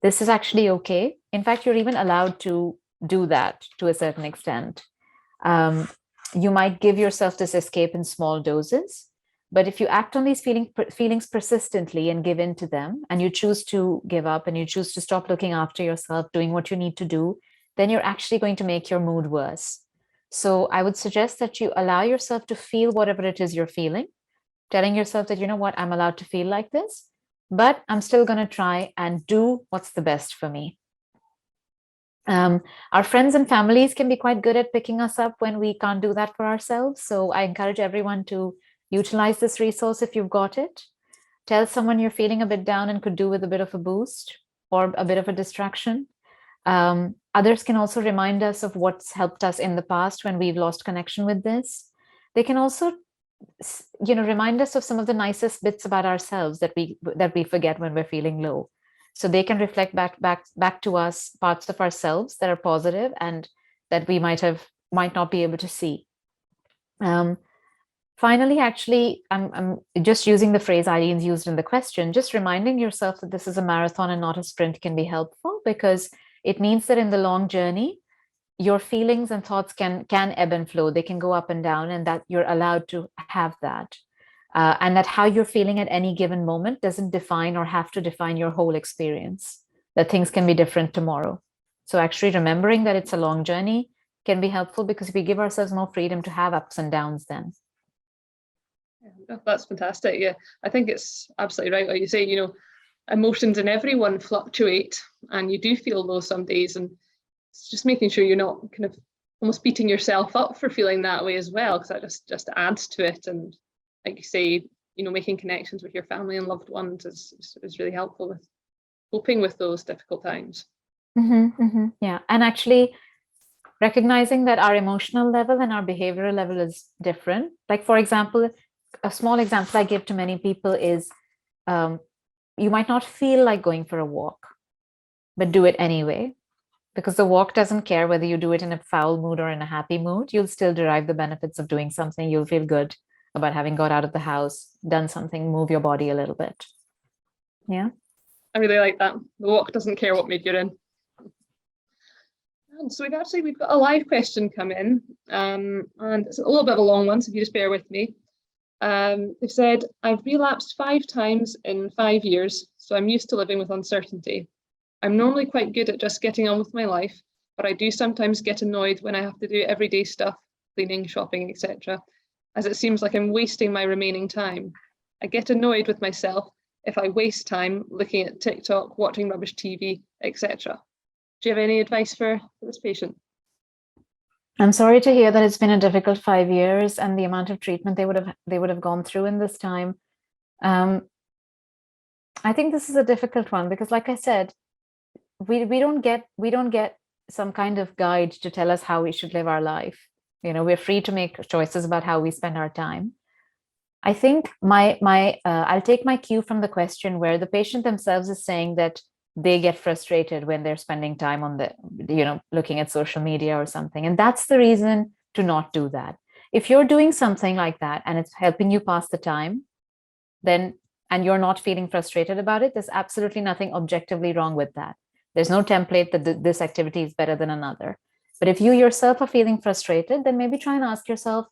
This is actually okay. In fact, you're even allowed to do that to a certain extent. You might give yourself this escape in small doses, but if you act on these feelings persistently and give in to them, and you choose to give up and you choose to stop looking after yourself, doing what you need to do, then you're actually going to make your mood worse. So I would suggest that you allow yourself to feel whatever it is you're feeling, telling yourself that, you know what, I'm allowed to feel like this, but I'm still going to try and do what's the best for me. Our friends and families can be quite good at picking us up when we can't do that for ourselves. So I encourage everyone to utilize this resource if you've got it. Tell someone you're feeling a bit down and could do with a bit of a boost or a bit of a distraction. Others can also remind us of what's helped us in the past when we've lost connection with this. They can also remind us of some of the nicest bits about ourselves that we forget when we're feeling low. So they can reflect back to us parts of ourselves that are positive and that we might not be able to see. Finally, actually, I'm just using the phrase Eileen's used in the question. Just reminding yourself that this is a marathon and not a sprint can be helpful, because it means that in the long journey, your feelings and thoughts can ebb and flow. They can go up and down, and that you're allowed to have that. And that how you're feeling at any given moment doesn't define or have to define your whole experience, that things can be different tomorrow. So actually remembering that it's a long journey can be helpful, because we give ourselves more freedom to have ups and downs then. Yeah, that's fantastic. Yeah, I think it's absolutely right what you say. Emotions in everyone fluctuate, and you do feel low some days, and it's just making sure you're not kind of almost beating yourself up for feeling that way as well, because that just adds to it. And like you say, making connections with your family and loved ones is really helpful with coping with those difficult times. Yeah, and actually recognizing that our emotional level and our behavioral level is different. Like, for example, a small example I give to many people is you might not feel like going for a walk, but do it anyway, because the walk doesn't care whether you do it in a foul mood or in a happy mood. You'll still derive the benefits of doing something. You'll feel good about having got out of the house, done something, move your body a little bit. Yeah. I really like that. The walk doesn't care what mood you're in. And so we've got a live question come in, and it's a little bit of a long one, so if you just bear with me. They've said, I've relapsed 5 times in 5 years, so I'm used to living with uncertainty. I'm normally quite good at just getting on with my life, but I do sometimes get annoyed when I have to do everyday stuff, cleaning, shopping, etc., as it seems like I'm wasting my remaining time. I get annoyed with myself if I waste time looking at TikTok, watching rubbish TV, etc. Do you have any advice for this patient? I'm sorry to hear that it's been a difficult 5 years and the amount of treatment they would have gone through in this time. I think this is a difficult one because, like I said, we don't get some kind of guide to tell us how we should live our life. We're free to make choices about how we spend our time. I think I'll take my cue from the question where the patient themselves is saying that they get frustrated when they're spending time on looking at social media or something. And that's the reason to not do that. If you're doing something like that and it's helping you pass the time, and you're not feeling frustrated about it, there's absolutely nothing objectively wrong with that. There's no template that this activity is better than another. But if you yourself are feeling frustrated, then maybe try and ask yourself,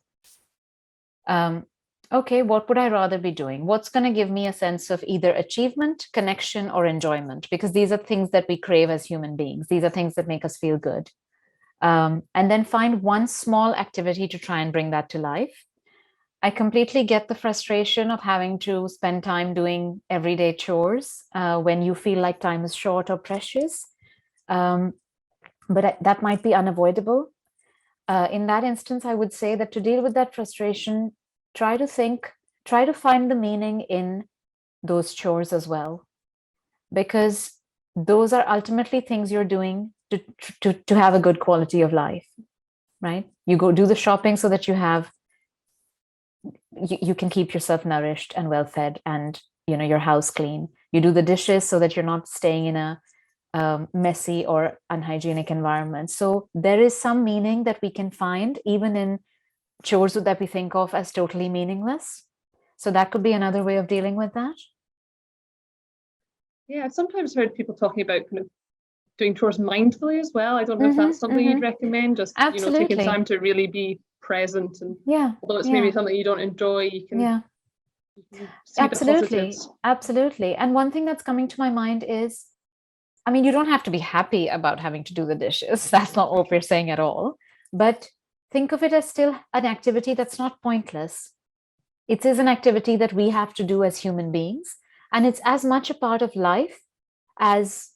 okay, what would I rather be doing? What's going to give me a sense of either achievement, connection, or enjoyment? Because these are things that we crave as human beings. These are things that make us feel good. And then find one small activity to try and bring that to life. I completely get the frustration of having to spend time doing everyday chores when you feel like time is short or precious. But that might be unavoidable. In that instance, I would say that to deal with that frustration, try to find the meaning in those chores as well, because those are ultimately things you're doing to have a good quality of life, right? You go do the shopping so that you can keep yourself nourished and well fed and your house clean. You do the dishes so that you're not staying in a messy or unhygienic environment. So there is some meaning that we can find even in chores that we think of as totally meaningless. So that could be another way of dealing with that. Yeah, I've sometimes heard people talking about kind of doing chores mindfully as well. I don't know if that's something you'd recommend, just taking time to really be present, and although it's maybe something you don't enjoy, you can see absolutely. And one thing that's coming to my mind is, you don't have to be happy about having to do the dishes. That's not what we're saying at all. But think of it as still an activity that's not pointless. It is an activity that we have to do as human beings. And it's as much a part of life as,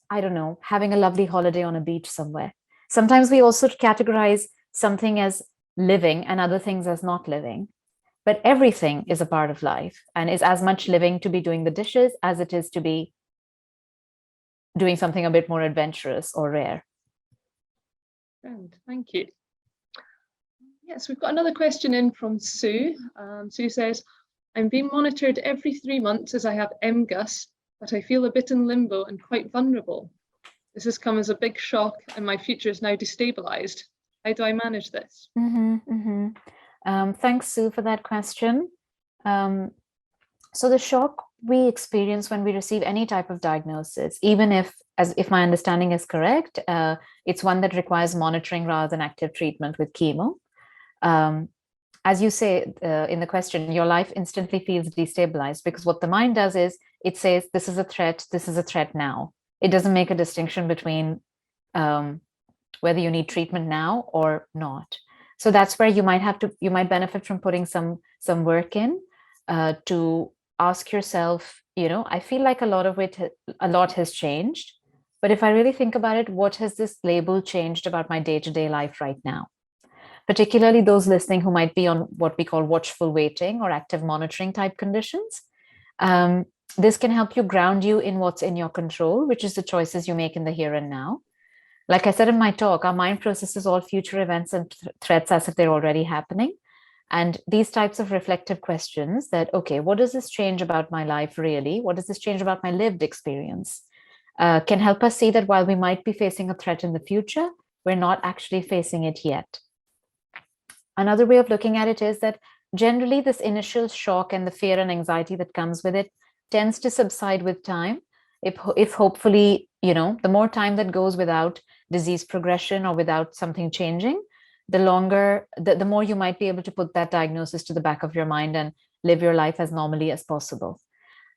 I don't know, having a lovely holiday on a beach somewhere. Sometimes we also categorize something as living and other things as not living. But everything is a part of life and is as much living to be doing the dishes as it is to be doing something a bit more adventurous or rare. Grand, thank you. Yes, we've got another question in from Sue. Sue says, I'm being monitored every 3 months as I have MGUS, but I feel a bit in limbo and quite vulnerable. This has come as a big shock and my future is now destabilized. How do I manage this? Thanks, Sue, for that question. So the shock we experience when we receive any type of diagnosis, even if my understanding is correct, it's one that requires monitoring rather than active treatment with chemo. As you say in the question, your life instantly feels destabilized because what the mind does is it says, this is a threat now. It doesn't make a distinction between whether you need treatment now or not. So that's where you might benefit from putting some work in to ask yourself, I feel like a lot has changed, but if I really think about it, what has this label changed about my day-to-day life right now? Particularly those listening who might be on what we call watchful waiting or active monitoring type conditions. This can help you ground you in what's in your control, which is the choices you make in the here and now. Like I said in my talk, our mind processes all future events and threats as if they're already happening. And these types of reflective questions that, okay, what does this change about my life really? What does this change about my lived experience? Can help us see that while we might be facing a threat in the future, we're not actually facing it yet. Another way of looking at it is that generally this initial shock and the fear and anxiety that comes with it tends to subside with time. If hopefully, the more time that goes without disease progression or without something changing, the more you might be able to put that diagnosis to the back of your mind and live your life as normally as possible.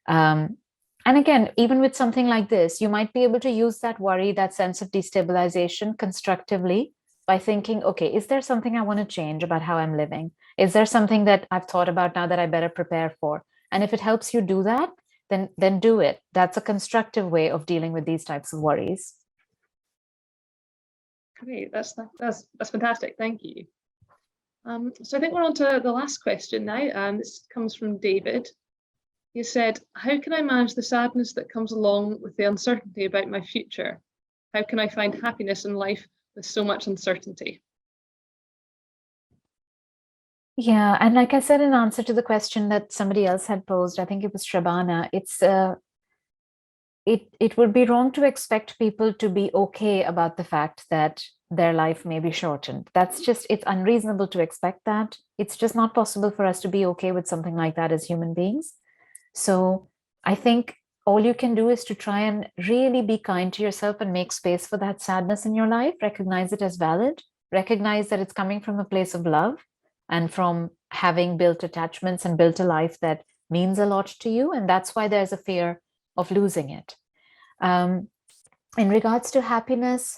And again, even with something like this, you might be able to use that worry, that sense of destabilization constructively by thinking, okay, is there something I want to change about how I'm living? Is there something that I've thought about now that I better prepare for? And if it helps you do that, then do it. That's a constructive way of dealing with these types of worries. Great, that's fantastic. Thank you. So I think we're on to the last question now. This comes from David. He said, how can I manage the sadness that comes along with the uncertainty about my future? How can I find happiness in life with so much uncertainty? Yeah, and like I said in answer to the question that somebody else had posed, I think it was Shabana, it would be wrong to expect people to be okay about the fact that their life may be shortened. It's unreasonable to expect that. It's just not possible for us to be okay with something like that as human beings. So I think all you can do is to try and really be kind to yourself and make space for that sadness in your life, recognize it as valid, recognize that it's coming from a place of love and from having built attachments and built a life that means a lot to you. And that's why there's a fear of losing it. In regards to happiness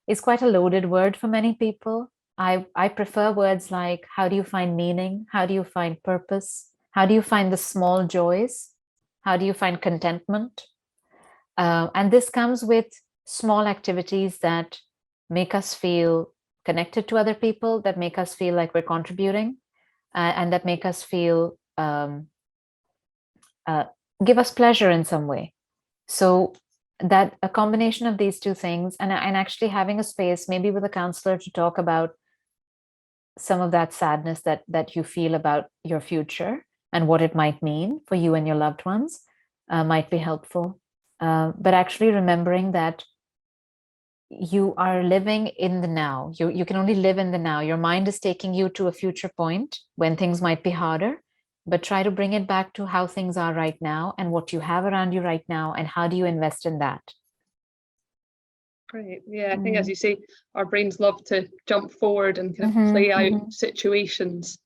is quite a loaded word for many people. I prefer words like, how do you find meaning? How do you find purpose? How do you find the small joys? How do you find contentment? And this comes with small activities that make us feel connected to other people, that make us feel like we're contributing, and that make us feel, give us pleasure in some way. So that a combination of these two things, and actually having a space, maybe with a counselor, to talk about some of that sadness that you feel about your future and what it might mean for you and your loved ones, might be helpful. But actually remembering that you are living in the now. You can only live in the now. Your mind is taking you to a future point when things might be harder, but try to bring it back to how things are right now and what you have around you right now, and how do you invest in that? Great. Yeah, I think as you say, our brains love to jump forward and kind of play out situations,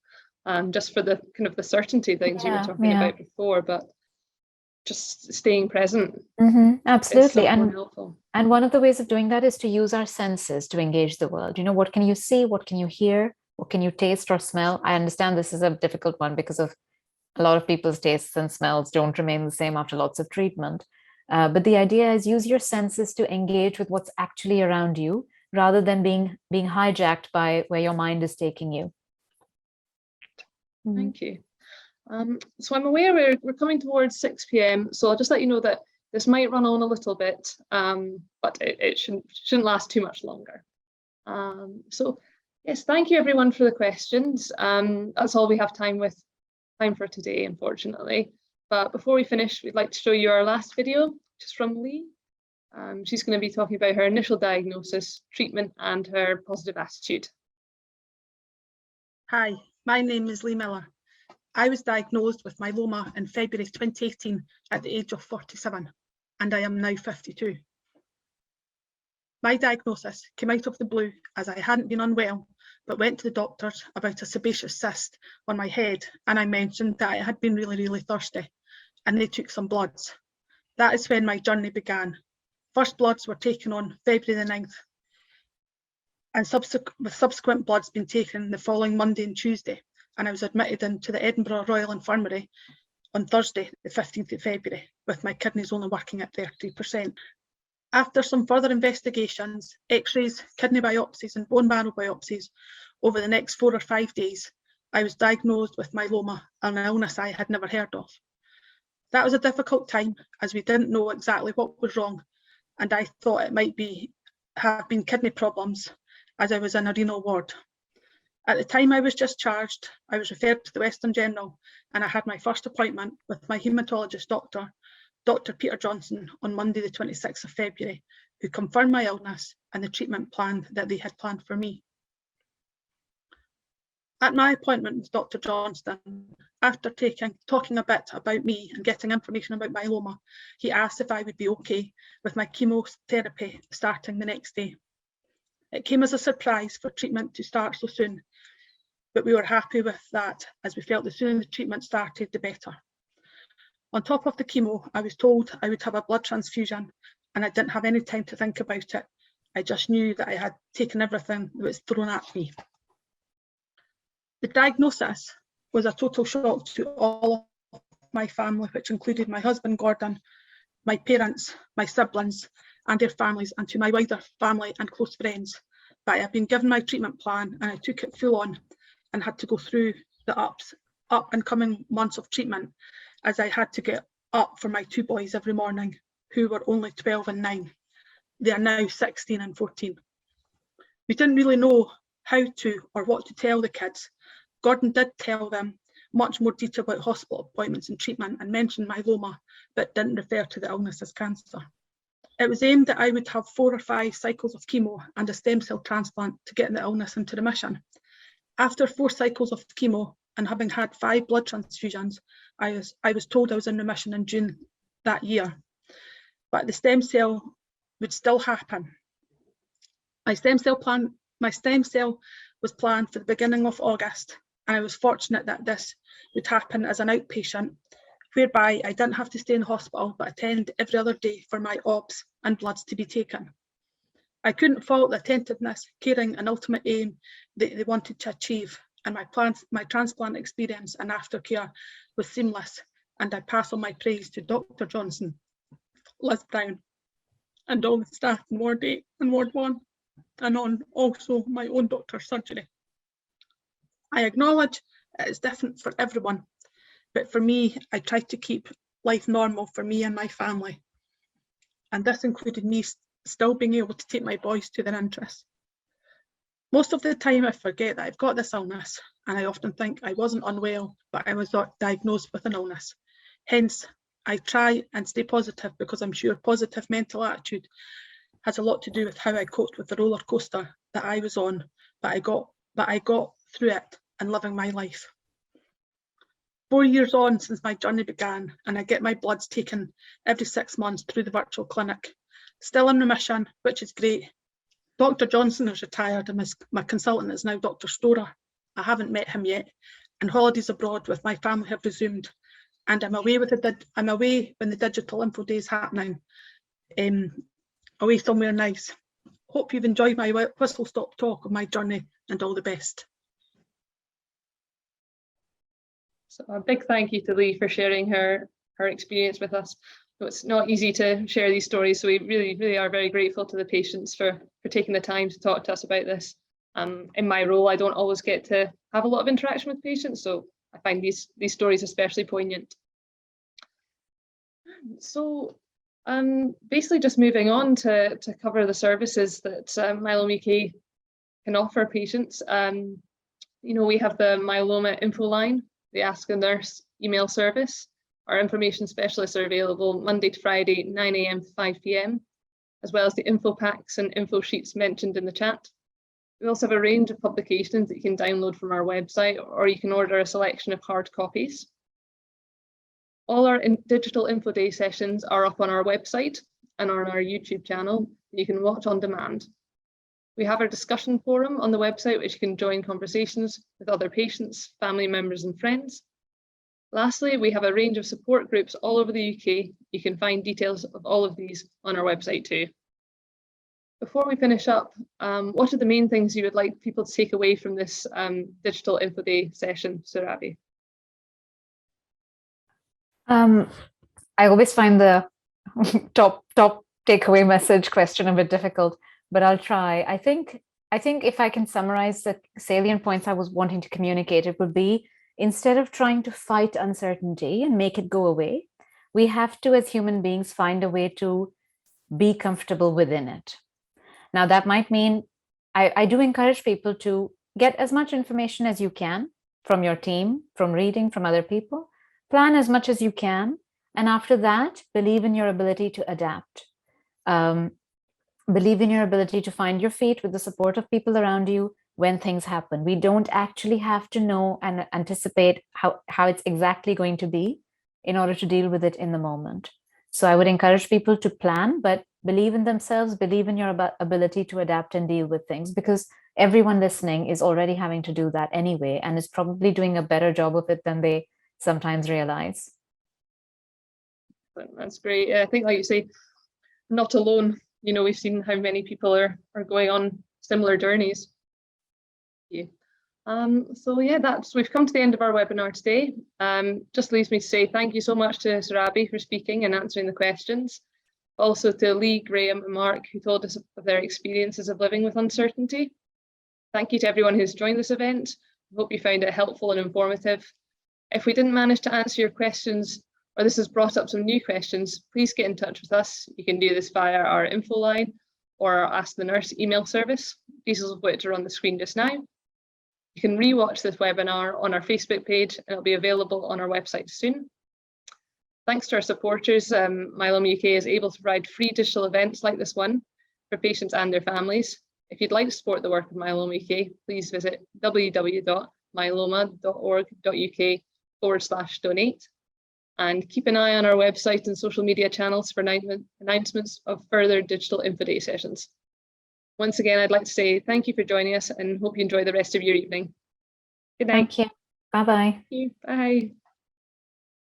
just for the kind of the certainty things you were talking about before, but just staying present. Absolutely. Is so helpful. And one of the ways of doing that is to use our senses to engage the world. What can you see? What can you hear? What can you taste or smell? I understand this is a difficult one because of a lot of people's tastes and smells don't remain the same after lots of treatment. But the idea is use your senses to engage with what's actually around you, rather than being hijacked by where your mind is taking you. Thank you. So I'm aware we're coming towards 6 p.m. So I'll just let you know that this might run on a little bit, but it shouldn't last too much longer. So Yes, thank you everyone for the questions. That's all we have time for today, unfortunately. But before we finish, we'd like to show you our last video, which is from Lee. She's going to be talking about her initial diagnosis, treatment, and her positive attitude. Hi, my name is Lee Miller. I was diagnosed with myeloma in February 2018 at the age of 47, and I am now 52. My diagnosis came out of the blue as I hadn't been unwell, but went to the doctors about a sebaceous cyst on my head, and I mentioned that I had been really thirsty, and they took some bloods. That is when my journey began. First bloods were taken on February the 9th, and subsequent bloods being taken the following Monday and Tuesday, and I was admitted into the Edinburgh Royal Infirmary on Thursday, the 15th of February, with my kidneys only working at 30%. After some further investigations, x-rays, kidney biopsies and bone marrow biopsies over the next 4 or 5 days, I was diagnosed with myeloma, an illness I had never heard of. That was a difficult time as we didn't know exactly what was wrong, and I thought it might have been kidney problems as I was in a renal ward. At the time I was discharged, I was referred to the Western General, and I had my first appointment with my haematologist doctor, Dr. Peter Johnson, on Monday the 26th of February, who confirmed my illness and the treatment plan that they had planned for me. At my appointment with Dr. Johnston, after talking a bit about me and getting information about myeloma, he asked if I would be okay with my chemotherapy starting the next day. It came as a surprise for treatment to start so soon, but we were happy with that as we felt the sooner the treatment started, the better. On top of the chemo, I was told I would have a blood transfusion, and I didn't have any time to think about it. I just knew that I had taken everything that was thrown at me. The diagnosis was a total shock to all of my family, which included my husband Gordon, my parents, my siblings and their families, and to my wider family and close friends. But I had been given my treatment plan and I took it full on and had to go through the up and coming months of treatment, as I had to get up for my 2 boys every morning, who were only 12 and 9. They are now 16 and 14. We didn't really know how to or what to tell the kids. Gordon did tell them much more detail about hospital appointments and treatment and mentioned myeloma, but didn't refer to the illness as cancer. It was aimed that I would have 4 or 5 cycles of chemo and a stem cell transplant to get the illness into remission. After 4 cycles of chemo and having had 5 blood transfusions, I was told I was in remission in June that year, but the stem cell would still happen. My stem cell was planned for the beginning of August, and I was fortunate that this would happen as an outpatient, whereby I didn't have to stay in hospital but attend every other day for my OBS and bloods to be taken. I couldn't fault the attentiveness, caring and ultimate aim that they wanted to achieve, and my transplant experience and aftercare was seamless, and I pass on my praise to Dr. Johnson, Liz Brown and all the staff in Ward 8 and Ward 1, and on also my own doctor's surgery. I acknowledge it is different for everyone, but for me, I tried to keep life normal for me and my family, and this included me still being able to take my boys to their interests. Most of the time I forget that I've got this illness, and I often think I wasn't unwell, but I was not diagnosed with an illness. Hence, I try and stay positive, because I'm sure positive mental attitude has a lot to do with how I coped with the roller coaster that I was on, but I got through it and living my life. 4 years on since my journey began, and I get my bloods taken every 6 months through the virtual clinic. Still in remission, which is great. Dr. Johnson has retired, and my consultant is now Dr. Storer. I haven't met him yet, and holidays abroad with my family have resumed, and I'm away when the digital Infoday is happening, away somewhere nice. Hope you've enjoyed my whistle-stop talk of my journey, and all the best. So a big thank you to Lee for sharing her experience with us. It's not easy to share these stories, so we really are very grateful to the patients for taking the time to talk to us about this. In my role, I don't always get to have a lot of interaction with patients, so I find these stories especially poignant. So basically just moving on to cover the services that Myeloma UK can offer patients. We have the myeloma info line, the Ask a Nurse email service. Our information specialists are available Monday to Friday, 9 AM to 5 PM, as well as the info packs and info sheets mentioned in the chat. We also have a range of publications that you can download from our website, or you can order a selection of hard copies. All our digital Infoday sessions are up on our website and on our YouTube channel that you can watch on demand. We have our discussion forum on the website, which you can join conversations with other patients, family members and friends. Lastly, we have a range of support groups all over the UK. You can find details of all of these on our website too. Before we finish up, what are the main things you would like people to take away from this digital Infoday session, Surabhi? I always find the top takeaway message question a bit difficult, but I'll try. I think if I can summarize the salient points I was wanting to communicate, it would be, instead of trying to fight uncertainty and make it go away, we have to, as human beings, find a way to be comfortable within it. Now, that might mean I do encourage people to get as much information as you can from your team, from reading, from other people. Plan as much as you can. And after that, believe in your ability to adapt. Believe in your ability to find your feet with the support of people around you when things happen. We don't actually have to know and anticipate how it's exactly going to be in order to deal with it in the moment. So I would encourage people to plan, but believe in themselves, believe in your ability to adapt and deal with things, because everyone listening is already having to do that anyway, and is probably doing a better job of it than they sometimes realize. That's great. I think, like you say, not alone. We've seen how many people are going on similar journeys. Yeah. We've come to the end of our webinar today. Just leaves me to say thank you so much to Surabhi for speaking and answering the questions. Also to Lee, Graham and Mark, who told us of their experiences of living with uncertainty. Thank you to everyone who's joined this event. I hope you found it helpful and informative. If we didn't manage to answer your questions, or this has brought up some new questions, please get in touch with us. You can do this via our info line or our Ask the Nurse email service, details of which are on the screen just now. You can rewatch this webinar on our Facebook page, and it'll be available on our website soon. Thanks to our supporters, Myeloma UK is able to provide free digital events like this one for patients and their families. If you'd like to support the work of Myeloma UK, please visit www.myeloma.org.uk/donate. And keep an eye on our website and social media channels for announcements of further digital Infoday sessions. Once again, I'd like to say thank you for joining us and hope you enjoy the rest of your evening. Good night. Thank you. Bye-bye. Thank you. Bye.